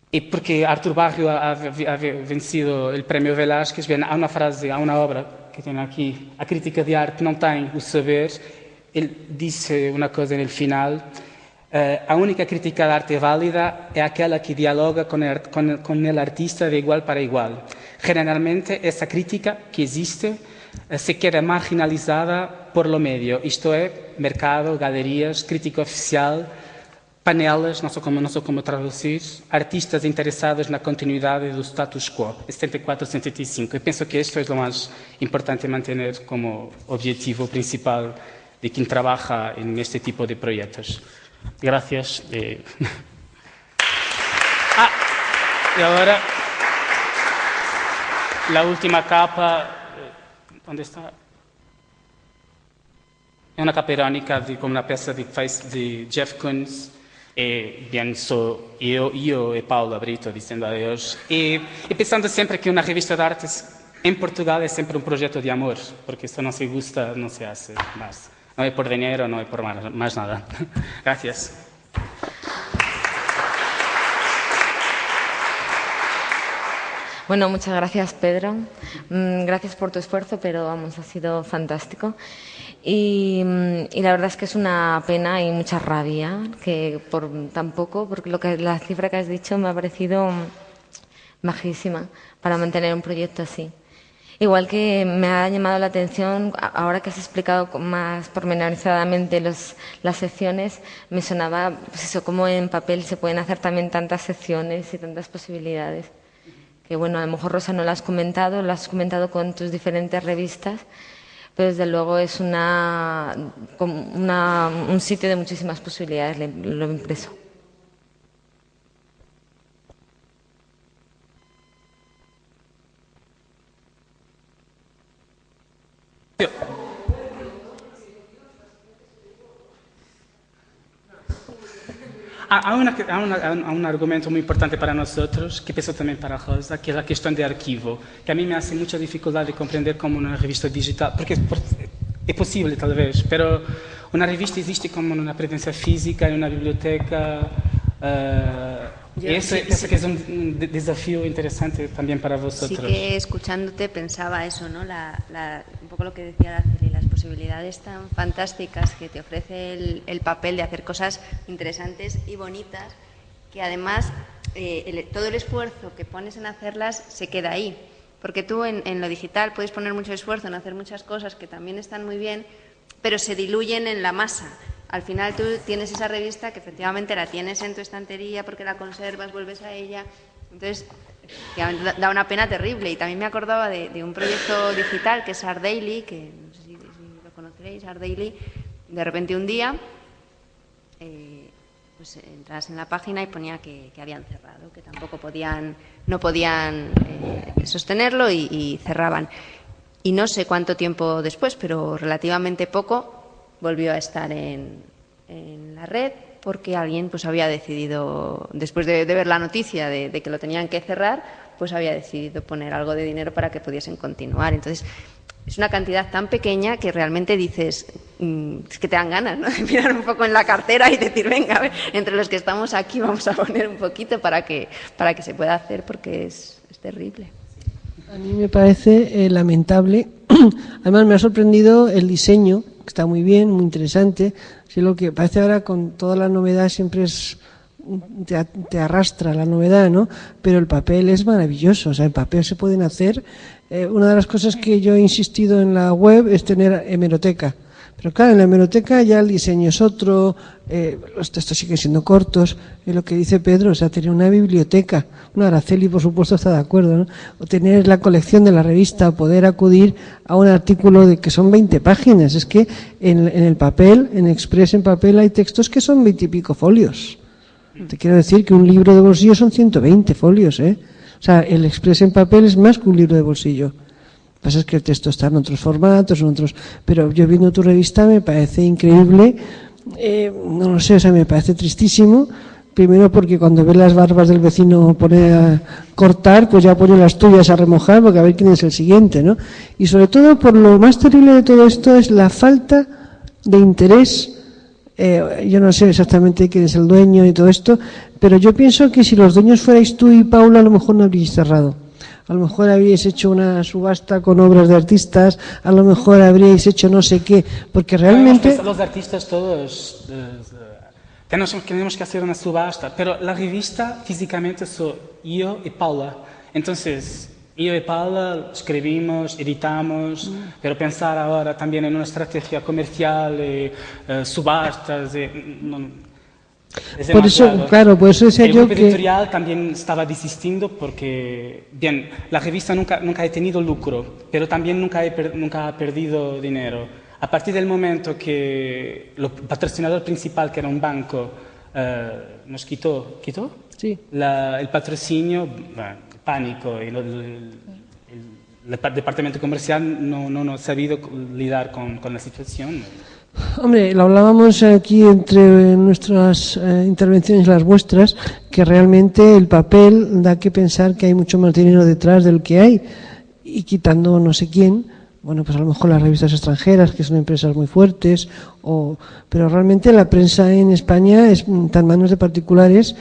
y porque Artur Barrio ha vencido el premio Velázquez, bien, há una obra que tiene aquí, a crítica de arte não tem o saber, ele disse uma coisa no final, a única crítica de arte válida é aquela que dialoga con el artista de igual para igual. Generalmente, essa crítica que existe se queda marginalizada por lo medio, isto é, mercado, galerias, crítica oficial, panelas, não sei como traduzir, artistas interessados na continuidade do status quo, 74, 75. Eu penso que isto é o mais importante manter como objetivo principal de quem trabalha neste tipo de projetos. Gracias. Y ahora la última capa. ¿Dónde está? É uma capa irónica como uma peça de Jeff Koons. Bien, sou eu e Paula Brito dizendo adeus. E pensando sempre que uma revista de artes em Portugal é sempre um projeto de amor, porque se não se gusta, não se hace mais. Não é por dinheiro, não é por mais nada. Gracias. Bueno, muchas gracias, Pedro. Gracias por tu esfuerzo, pero vamos, ha sido fantástico. Y la verdad es que es una pena y mucha rabia que por tan poco, porque la cifra que has dicho me ha parecido bajísima para mantener un proyecto así. Igual que me ha llamado la atención, ahora que has explicado más pormenorizadamente las secciones, me sonaba pues eso, como en papel se pueden hacer también tantas secciones y tantas posibilidades. Que bueno, a lo mejor Rosa no lo has comentado con tus diferentes revistas, pero desde luego es un sitio de muchísimas posibilidades, lo impreso. Há um argumento muito importante para nós outros, que penso também para a Rosa, que é a questão de arquivo, que a mim me hace muita dificuldade de compreender como uma revista digital, porque é possível talvez, mas uma revista existe como uma presença física em uma biblioteca. Pienso que es un desafío interesante también para vosotros. Sí que escuchándote pensaba eso, ¿no? Un poco lo que decía Araceli, las posibilidades tan fantásticas que te ofrece el papel de hacer cosas interesantes y bonitas, que además todo el esfuerzo que pones en hacerlas se queda ahí. Porque tú en lo digital puedes poner mucho esfuerzo en hacer muchas cosas que también están muy bien, pero se diluyen en la masa. Al final tú tienes esa revista que efectivamente la tienes en tu estantería porque la conservas, vuelves a ella. Entonces, da una pena terrible. Y también me acordaba de un proyecto digital que es Art Daily, que no sé si lo conoceréis, Art Daily. De repente un día, pues entras en la página y ponía que habían cerrado, que tampoco no podían sostenerlo y cerraban. Y no sé cuánto tiempo después, pero relativamente poco, volvió a estar en la red porque alguien pues había decidido, después de ver la noticia de que lo tenían que cerrar, pues había decidido poner algo de dinero para que pudiesen continuar. Entonces, es una cantidad tan pequeña que realmente dices, es que te dan ganas, ¿no?, de mirar un poco en la cartera y decir, venga, a ver, entre los que estamos aquí vamos a poner un poquito para que se pueda hacer, porque es terrible. A mí me parece lamentable. Además, me ha sorprendido el diseño, que está muy bien, muy interesante. Sí, lo que parece ahora con toda la novedad siempre es te arrastra la novedad, ¿no? Pero el papel es maravilloso, o sea, el papel se pueden hacer. Una de las cosas que yo he insistido en la web es tener hemeroteca. Pero claro, en la hemeroteca ya el diseño es otro, los textos siguen siendo cortos, es lo que dice Pedro, o sea, tener una biblioteca. Bueno, Araceli, por supuesto, está de acuerdo, ¿no? O tener la colección de la revista, poder acudir a un artículo de que son 20 páginas. Es que en el papel, en Express en papel, hay textos que son 20 y pico folios. Te quiero decir que un libro de bolsillo son 120 folios, ¿eh? O sea, el Express en papel es más que un libro de bolsillo. Lo que pasa es que el texto está en otros formatos, pero yo viendo tu revista me parece increíble, no lo sé, o sea, me parece tristísimo. Primero porque cuando ves las barbas del vecino poner a cortar, pues ya pone las tuyas a remojar, porque a ver quién es el siguiente, ¿no? Y sobre todo, por lo más terrible de todo esto es la falta de interés. Yo no sé exactamente quién es el dueño y todo esto, pero yo pienso que si los dueños fuerais tú y Paula, a lo mejor no habríais cerrado. A lo mejor habríais hecho una subasta con obras de artistas, a lo mejor habríais hecho no sé qué, porque realmente... Los artistas todos tenemos que hacer una subasta, pero la revista físicamente soy yo y Paula. Entonces, yo y Paula escribimos, editamos, pero pensar ahora también en una estrategia comercial, subastas, por eso, claro, por eso decía yo que... El grupo editorial también estaba desistiendo porque, bien, la revista nunca ha tenido lucro, pero también nunca ha perdido dinero. A partir del momento que el patrocinador principal, que era un banco, nos quitó sí. el patrocinio, pánico, y el departamento comercial no ha sabido lidiar con la situación. Hombre, lo hablábamos aquí entre nuestras intervenciones y las vuestras, que realmente el papel da que pensar que hay mucho más dinero detrás del que hay, y quitando no sé quién, bueno, pues a lo mejor las revistas extranjeras, que son empresas muy fuertes, pero realmente la prensa en España está en manos de particulares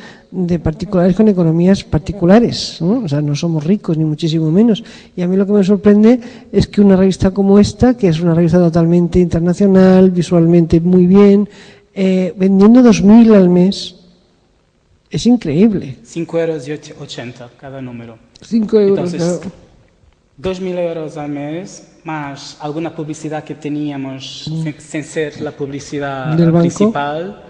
con economías particulares, ¿no? O sea, no somos ricos, ni muchísimo menos. Y a mí lo que me sorprende es que una revista como esta, que es una revista totalmente internacional, visualmente muy bien, vendiendo 2.000 al mes, es increíble. 5,80 € cada número. 5 euros, Entonces, claro. 2.000 € al mes, más alguna publicidad que teníamos sin ser la publicidad ¿Del banco? principal,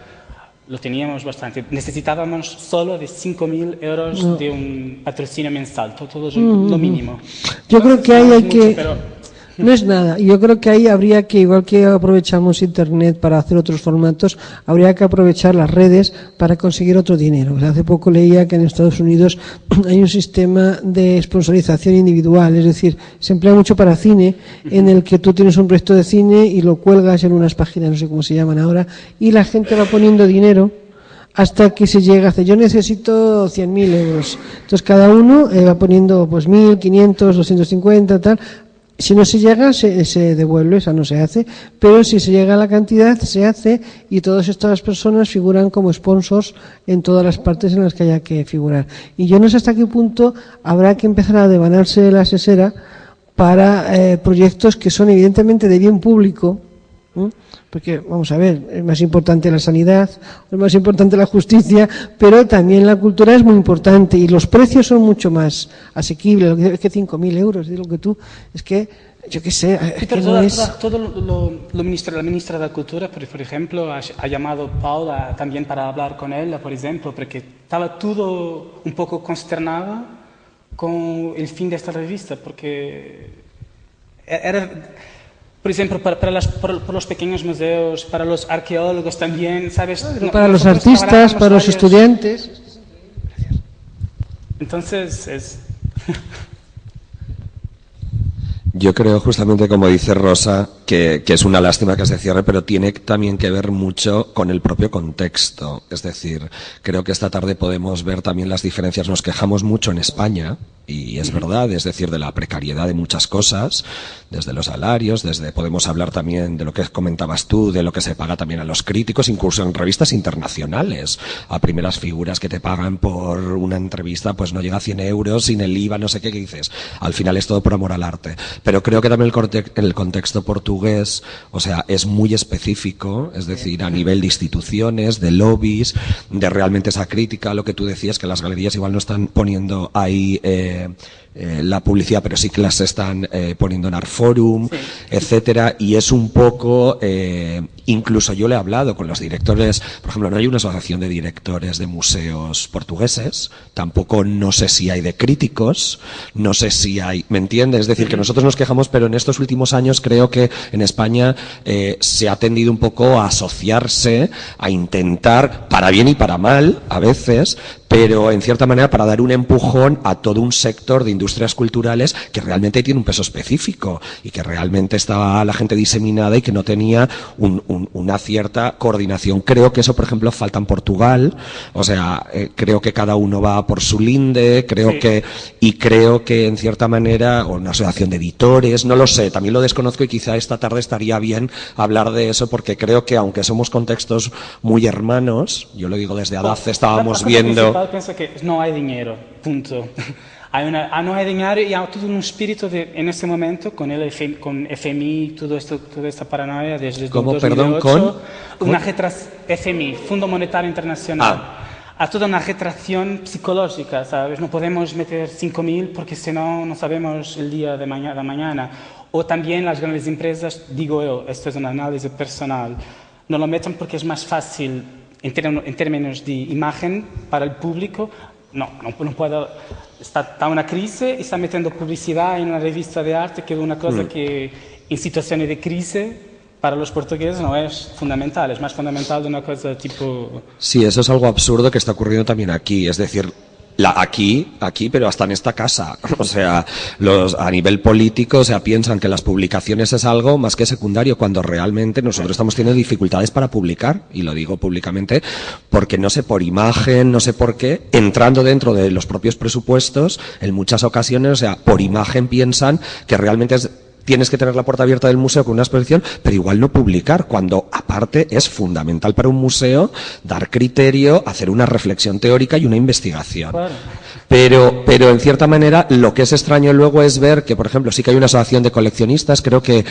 lo teníamos bastante. Necesitábamos solo de 5.000 € de un patrocinio mensal, todo lo mínimo. Yo creo que ahí hay mucho, que... pero... No es nada. Yo creo que ahí habría que, igual que aprovechamos Internet para hacer otros formatos, habría que aprovechar las redes para conseguir otro dinero. O sea, hace poco leía que en Estados Unidos hay un sistema de sponsorización individual, es decir, se emplea mucho para cine, en el que tú tienes un proyecto de cine y lo cuelgas en unas páginas, no sé cómo se llaman ahora, y la gente va poniendo dinero hasta que se llega a hacer, yo necesito 100.000 euros. Entonces cada uno va poniendo pues 1.000, 500, 250, tal. Si no se llega, se devuelve, o sea, no se hace, pero si se llega a la cantidad, se hace, y todas estas personas figuran como sponsors en todas las partes en las que haya que figurar. Y yo no sé hasta qué punto habrá que empezar a devanarse la sesera para proyectos que son evidentemente de bien público, ¿no? Porque, vamos a ver, es más importante la sanidad, es más importante la justicia, pero también la cultura es muy importante y los precios son mucho más asequibles. Es que 5.000 euros, es lo que tú, es que, yo qué sé, es que no es... la ministra de la Cultura, por ejemplo, ha llamado a Paula también para hablar con ella, por ejemplo, porque estaba todo un poco consternado con el fin de esta revista, porque era... Por ejemplo, por los pequeños museos, para los arqueólogos también, ¿sabes? Para los artistas, para los estudiantes. Entonces, es... Yo creo justamente, como dice Rosa, que es una lástima que se cierre, pero tiene también que ver mucho con el propio contexto. Es decir, creo que esta tarde podemos ver también las diferencias. Nos quejamos mucho en España, y es verdad, es decir, de la precariedad de muchas cosas, desde los salarios, podemos hablar también de lo que comentabas tú, de lo que se paga también a los críticos, incluso en revistas internacionales, a primeras figuras que te pagan por una entrevista, pues no llega a 100 euros, sin el IVA, no sé qué dices. Al final es todo por amor al arte. Pero creo que también el contexto portugués, o sea, es muy específico, es decir, a nivel de instituciones, de lobbies, de realmente esa crítica, lo que tú decías, que las galerías igual no están poniendo ahí la publicidad, pero sí que las están poniendo en Artforum, sí, etcétera, y es un poco, incluso yo le he hablado con los directores, por ejemplo, no hay una asociación de directores de museos portugueses, tampoco no sé si hay de críticos, no sé si hay, ¿me entiendes? Es decir, que nosotros nos quejamos, pero en estos últimos años creo que en España se ha tendido un poco a asociarse, a intentar, para bien y para mal, a veces, pero en cierta manera para dar un empujón a todo un sector de industrias culturales que realmente tiene un peso específico y que realmente estaba la gente diseminada y que no tenía una cierta coordinación. Creo que eso, por ejemplo, falta en Portugal, o sea, creo que cada uno va por su linde, creo que en cierta manera, o una asociación de editores, no lo sé, también lo desconozco y quizá esta tarde estaría bien hablar de eso porque creo que aunque somos contextos muy hermanos, yo lo digo desde Adaz, estábamos viendo... Pienso que no hay dinero, punto. No hay dinero y hay todo un espíritu en ese momento con FMI, toda esta paranoia desde 2008. FMI, Fondo Monetario Internacional. Hay toda una retracción psicológica, ¿sabes? No podemos meter 5.000 porque si no, no sabemos el día de mañana. O también las grandes empresas, digo yo, esto es un análisis personal, no lo meten porque es más fácil en términos de imagen para el público. No puedo. Está una crisis y está metiendo publicidad en una revista de arte, que es una cosa que en situaciones de crisis para los portugueses no es fundamental, es más fundamental de una cosa tipo... Sí, eso es algo absurdo que está ocurriendo también aquí, es decir... Aquí, pero hasta en esta casa. O sea, a nivel político, o sea, piensan que las publicaciones es algo más que secundario, cuando realmente nosotros estamos teniendo dificultades para publicar, y lo digo públicamente, porque no sé por imagen, no sé por qué, entrando dentro de los propios presupuestos, en muchas ocasiones, o sea, por imagen piensan que realmente tienes que tener la puerta abierta del museo con una exposición, pero igual no publicar, cuando aparte es fundamental para un museo dar criterio, hacer una reflexión teórica y una investigación. Claro. Pero en cierta manera lo que es extraño luego es ver que, por ejemplo, sí que hay una asociación de coleccionistas, creo que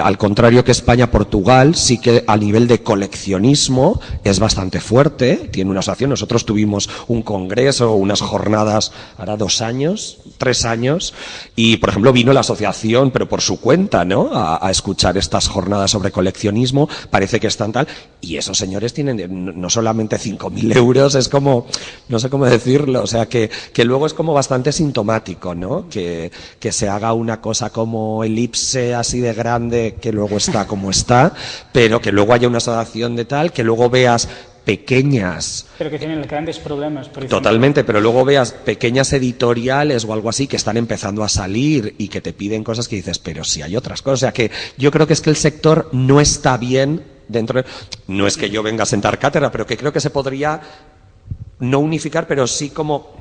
al contrario que España, Portugal, sí que a nivel de coleccionismo es bastante fuerte, tiene una asociación. Nosotros tuvimos un congreso, unas jornadas, hará 2 años, 3 años, y por ejemplo vino la asociación, pero por su cuenta, ¿no?, a escuchar estas jornadas sobre coleccionismo, parece que están tal, y esos señores tienen no solamente 5.000 euros, es como, no sé cómo decirlo, o sea que luego es como bastante sintomático, ¿no?, que se haga una cosa como elipse así de grande, que luego está como está, pero que luego haya una asociación de tal, que luego veas pequeñas... Pero que tienen grandes problemas. Por ejemplo. Totalmente, pero luego veas pequeñas editoriales o algo así que están empezando a salir y que te piden cosas que dices, pero si hay otras cosas. O sea que yo creo que es que el sector no está bien dentro de... No es que yo venga a sentar cátedra, pero que creo que se podría no unificar, pero sí como...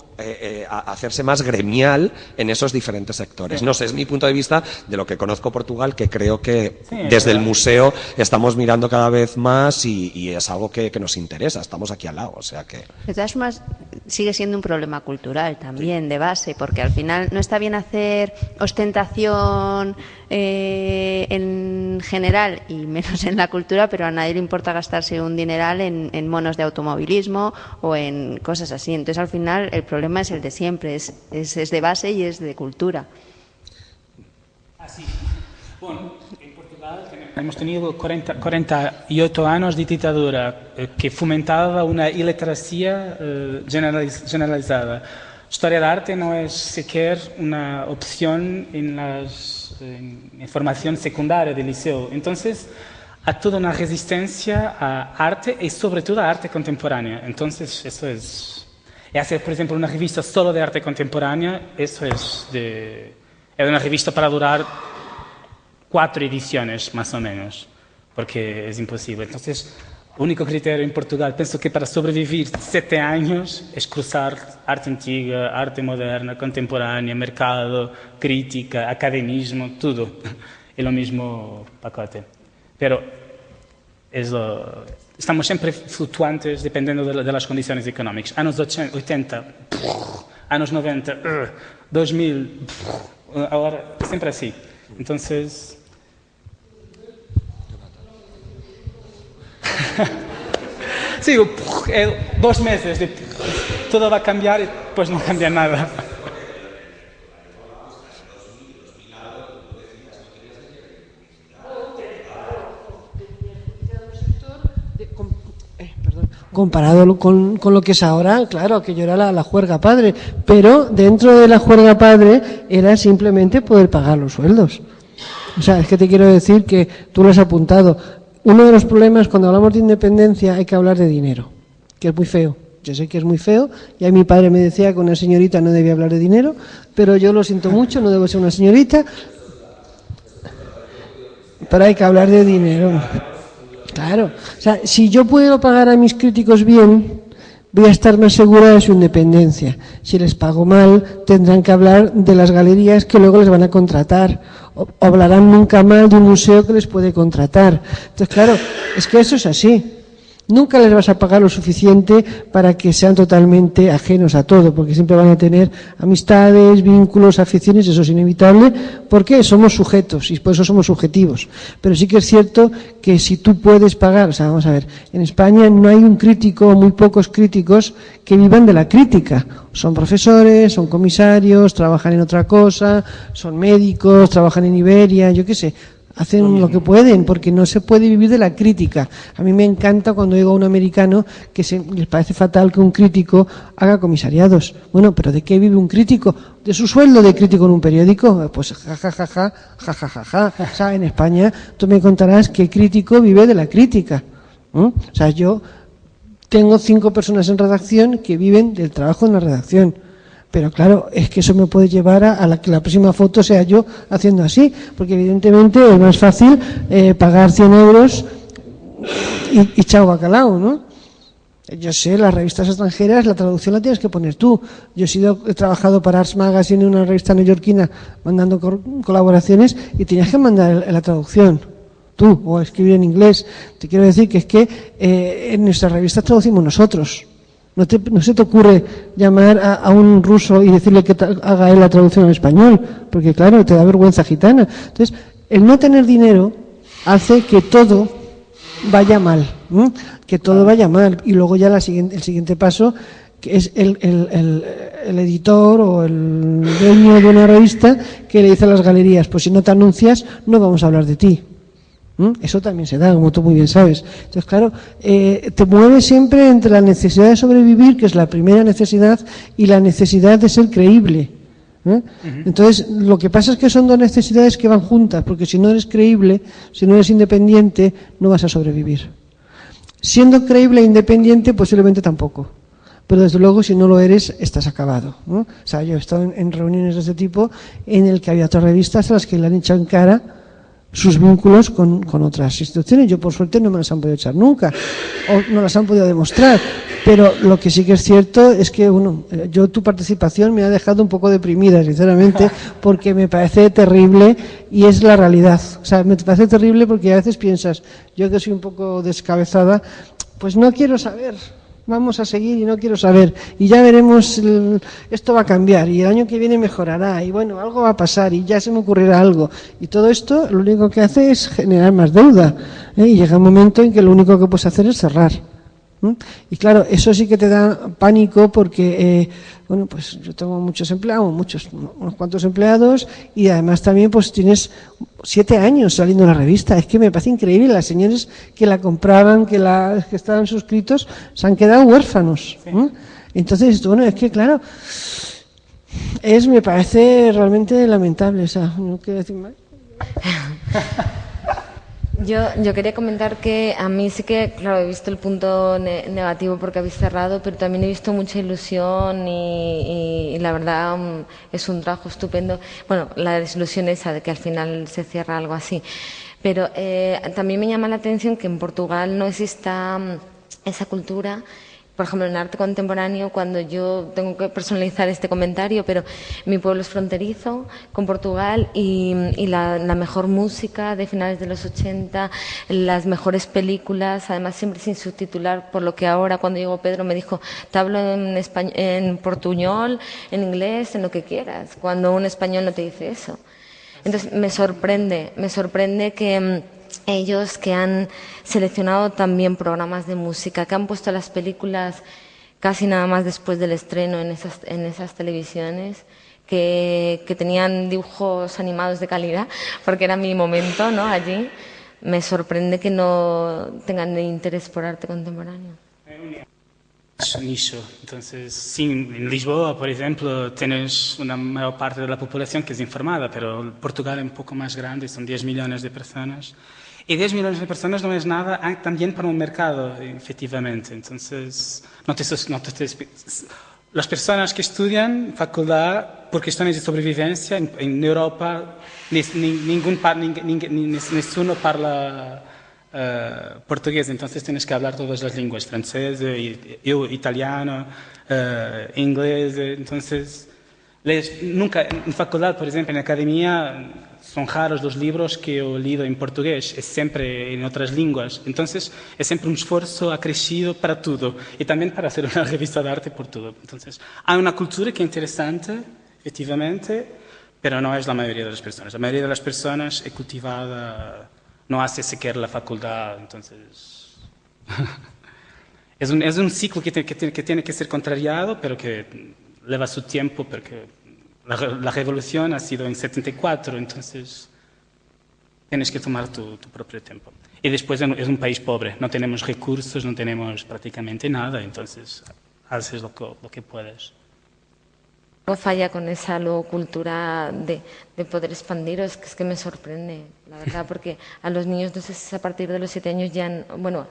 hacerse más gremial en esos diferentes sectores. No sé, es mi punto de vista de lo que conozco Portugal, que creo que desde el museo estamos mirando cada vez más y es algo que nos interesa, estamos aquí al lado, o sea que... De todas formas, sigue siendo un problema cultural también, de base, porque al final no está bien hacer ostentación en general y menos en la cultura, pero a nadie le importa gastarse un dineral en monos de automovilismo o en cosas así. Entonces, al final, el problema es el de siempre, es de base y es de cultura. Así. Bueno, en Portugal hemos tenido 48 años de dictadura que fomentaba una iletracia generalizada. Historia del arte no es siquiera una opción en formación secundaria del liceo. Entonces, hay toda una resistencia a arte y sobre todo a arte contemporánea. Entonces, eso es... Y hacer, por ejemplo, una revista solo de arte contemporánea, eso es una revista para durar 4 ediciones, más o menos, porque es imposible. Entonces, el único criterio en Portugal, pienso que para sobrevivir 7 años, es cruzar arte antigua, arte moderna, contemporánea, mercado, crítica, academismo, todo en lo mismo pacote. Pero estamos siempre fluctuantes dependiendo de las condiciones económicas. Años 80, años 90, 2000, ahora siempre así. Entonces... Sí, 2 meses de todo va a cambiar y pues no cambia nada. Comparado con lo que es ahora, claro, aquello era la juerga padre, pero dentro de la juerga padre era simplemente poder pagar los sueldos. O sea, es que te quiero decir que tú lo has apuntado. Uno de los problemas cuando hablamos de independencia hay que hablar de dinero, que es muy feo. Yo sé que es muy feo, y mi padre me decía que una señorita no debía hablar de dinero, pero yo lo siento mucho, no debo ser una señorita, pero hay que hablar de dinero. Claro, o sea, si yo puedo pagar a mis críticos bien, voy a estar más segura de su independencia. Si les pago mal, tendrán que hablar de las galerías que luego les van a contratar, o hablarán nunca mal de un museo que les puede contratar. Entonces, claro, es que eso es así. Nunca les vas a pagar lo suficiente para que sean totalmente ajenos a todo, porque siempre van a tener amistades, vínculos, aficiones, eso es inevitable, porque somos sujetos y por eso somos subjetivos. Pero sí que es cierto que si tú puedes pagar, o sea, vamos a ver, en España no hay un crítico, muy pocos críticos que vivan de la crítica. Son profesores, son comisarios, trabajan en otra cosa, son médicos, trabajan en Iberia, yo qué sé. Hacen lo que pueden, porque no se puede vivir de la crítica. A mí me encanta cuando oigo a un americano que les parece fatal que un crítico haga comisariados. Bueno, ¿pero de qué vive un crítico? ¿De su sueldo de crítico en un periódico? Pues jajajaja, jajajaja. O sea, en España tú me contarás que el crítico vive de la crítica. O sea, yo tengo 5 personas en redacción que viven del trabajo en la redacción. Pero claro, es que eso me puede llevar a que la próxima foto sea yo haciendo así, porque evidentemente es más fácil pagar 100 euros y chao bacalao, ¿no? Yo sé, las revistas extranjeras, la traducción la tienes que poner tú. Yo he trabajado para Ars Magazine en una revista neoyorquina mandando colaboraciones y tenías que mandar la traducción tú, o escribir en inglés. Te quiero decir que es que en nuestras revistas traducimos nosotros. No se te ocurre llamar a un ruso y decirle que haga él la traducción al español, porque claro, te da vergüenza gitana. Entonces, el no tener dinero hace que todo vaya mal, y luego ya el siguiente paso, que es el editor o el dueño de una revista que le dice a las galerías, pues si no te anuncias, no vamos a hablar de ti. Eso también se da, como tú muy bien sabes. Entonces, claro, te mueves siempre entre la necesidad de sobrevivir, que es la primera necesidad, y la necesidad de ser creíble. Entonces, lo que pasa es que son 2 necesidades que van juntas, porque si no eres creíble, si no eres independiente, no vas a sobrevivir. Siendo creíble e independiente, posiblemente tampoco. Pero desde luego, si no lo eres, estás acabado, ¿no? O sea, yo he estado en reuniones de este tipo en el que había otras revistas a las que le han echado en cara sus vínculos con otras instituciones. Yo, por suerte, no me las han podido echar nunca, o no las han podido demostrar. Pero lo que sí que es cierto es que, tu participación me ha dejado un poco deprimida, sinceramente, porque me parece terrible y es la realidad. O sea, me parece terrible porque a veces piensas, yo que soy un poco descabezada, pues no quiero saber. Vamos a seguir y no quiero saber. Y ya veremos, esto va a cambiar y el año que viene mejorará y bueno, algo va a pasar y ya se me ocurrirá algo. Y todo esto lo único que hace es generar más deuda. Y llega un momento en que lo único que puedes hacer es cerrar. Y claro, eso sí que te da pánico porque, pues yo tengo muchos empleados, unos cuantos empleados y además también pues tienes 7 años saliendo en la revista. Es que me parece increíble, las señores que la compraban, que estaban suscritos, se han quedado huérfanos. Sí. Entonces, es que claro, Me parece realmente lamentable, o sea, no quiero decir más. Yo quería comentar que a mí sí que, claro, he visto el punto negativo porque habéis cerrado, pero también he visto mucha ilusión y la verdad es un trabajo estupendo. Bueno, la desilusión esa de que al final se cierra algo así. Pero también me llama la atención que en Portugal no exista esa cultura. Por ejemplo, en arte contemporáneo, cuando yo tengo que personalizar este comentario, pero mi pueblo es fronterizo con Portugal y la mejor música de finales de los 80, las mejores películas, además siempre sin subtitular, por lo que ahora cuando llegó Pedro me dijo, te hablo en portuñol, en inglés, en lo que quieras, cuando un español no te dice eso. Entonces me sorprende que ellos que han seleccionado también programas de música, que han puesto las películas casi nada más después del estreno en esas televisiones, que tenían dibujos animados de calidad, porque era mi momento, ¿no? Allí me sorprende que no tengan interés por arte contemporáneo. Nicho. Entonces, sí, en Lisboa, por ejemplo, tienes una mayor parte de la población que es informada, pero Portugal es un poco más grande, son 10 millones de personas. Y 10 millones de personas no es nada también para un mercado, efectivamente. Entonces, las personas que estudian facultad por cuestiones de sobrevivencia en Europa, ninguno habla portugués, entonces tienes que hablar todas las lenguas, francés, italiano, inglés. Entonces, nunca en facultad, por ejemplo, en academia, son raros los libros que he leído en portugués, es siempre en otras lenguas. Entonces, es siempre un esfuerzo acrecido para todo y también para hacer una revista de arte por todo. Entonces, hay una cultura que es interesante, efectivamente, pero no es la mayoría de las personas. La mayoría de las personas es cultivada, no hace siquiera la facultad, entonces... es un ciclo que tiene que ser contrariado, pero que lleva su tiempo, porque la revolución ha sido en 74, entonces tienes que tomar tu propio tiempo. Y después es un país pobre, no tenemos recursos, no tenemos prácticamente nada, entonces haces lo que puedes. Falla con esa luego cultura de poder expandiros, que es que me sorprende, la verdad, porque a los niños, entonces, a partir de los 7 años ya, bueno,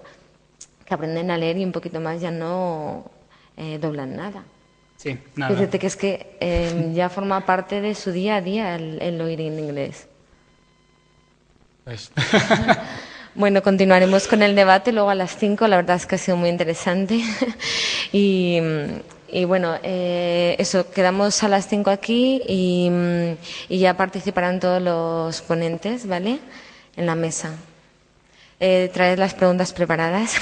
que aprenden a leer y un poquito más ya no doblan nada. Sí, nada. Fíjate que es que ya forma parte de su día a día el oír en inglés. Pues. Bueno, continuaremos con el debate luego a las 5, la verdad es que ha sido muy interesante. Y bueno, eso, quedamos a las 5 aquí y ya participarán todos los ponentes, ¿vale? En la mesa. Traed las preguntas preparadas.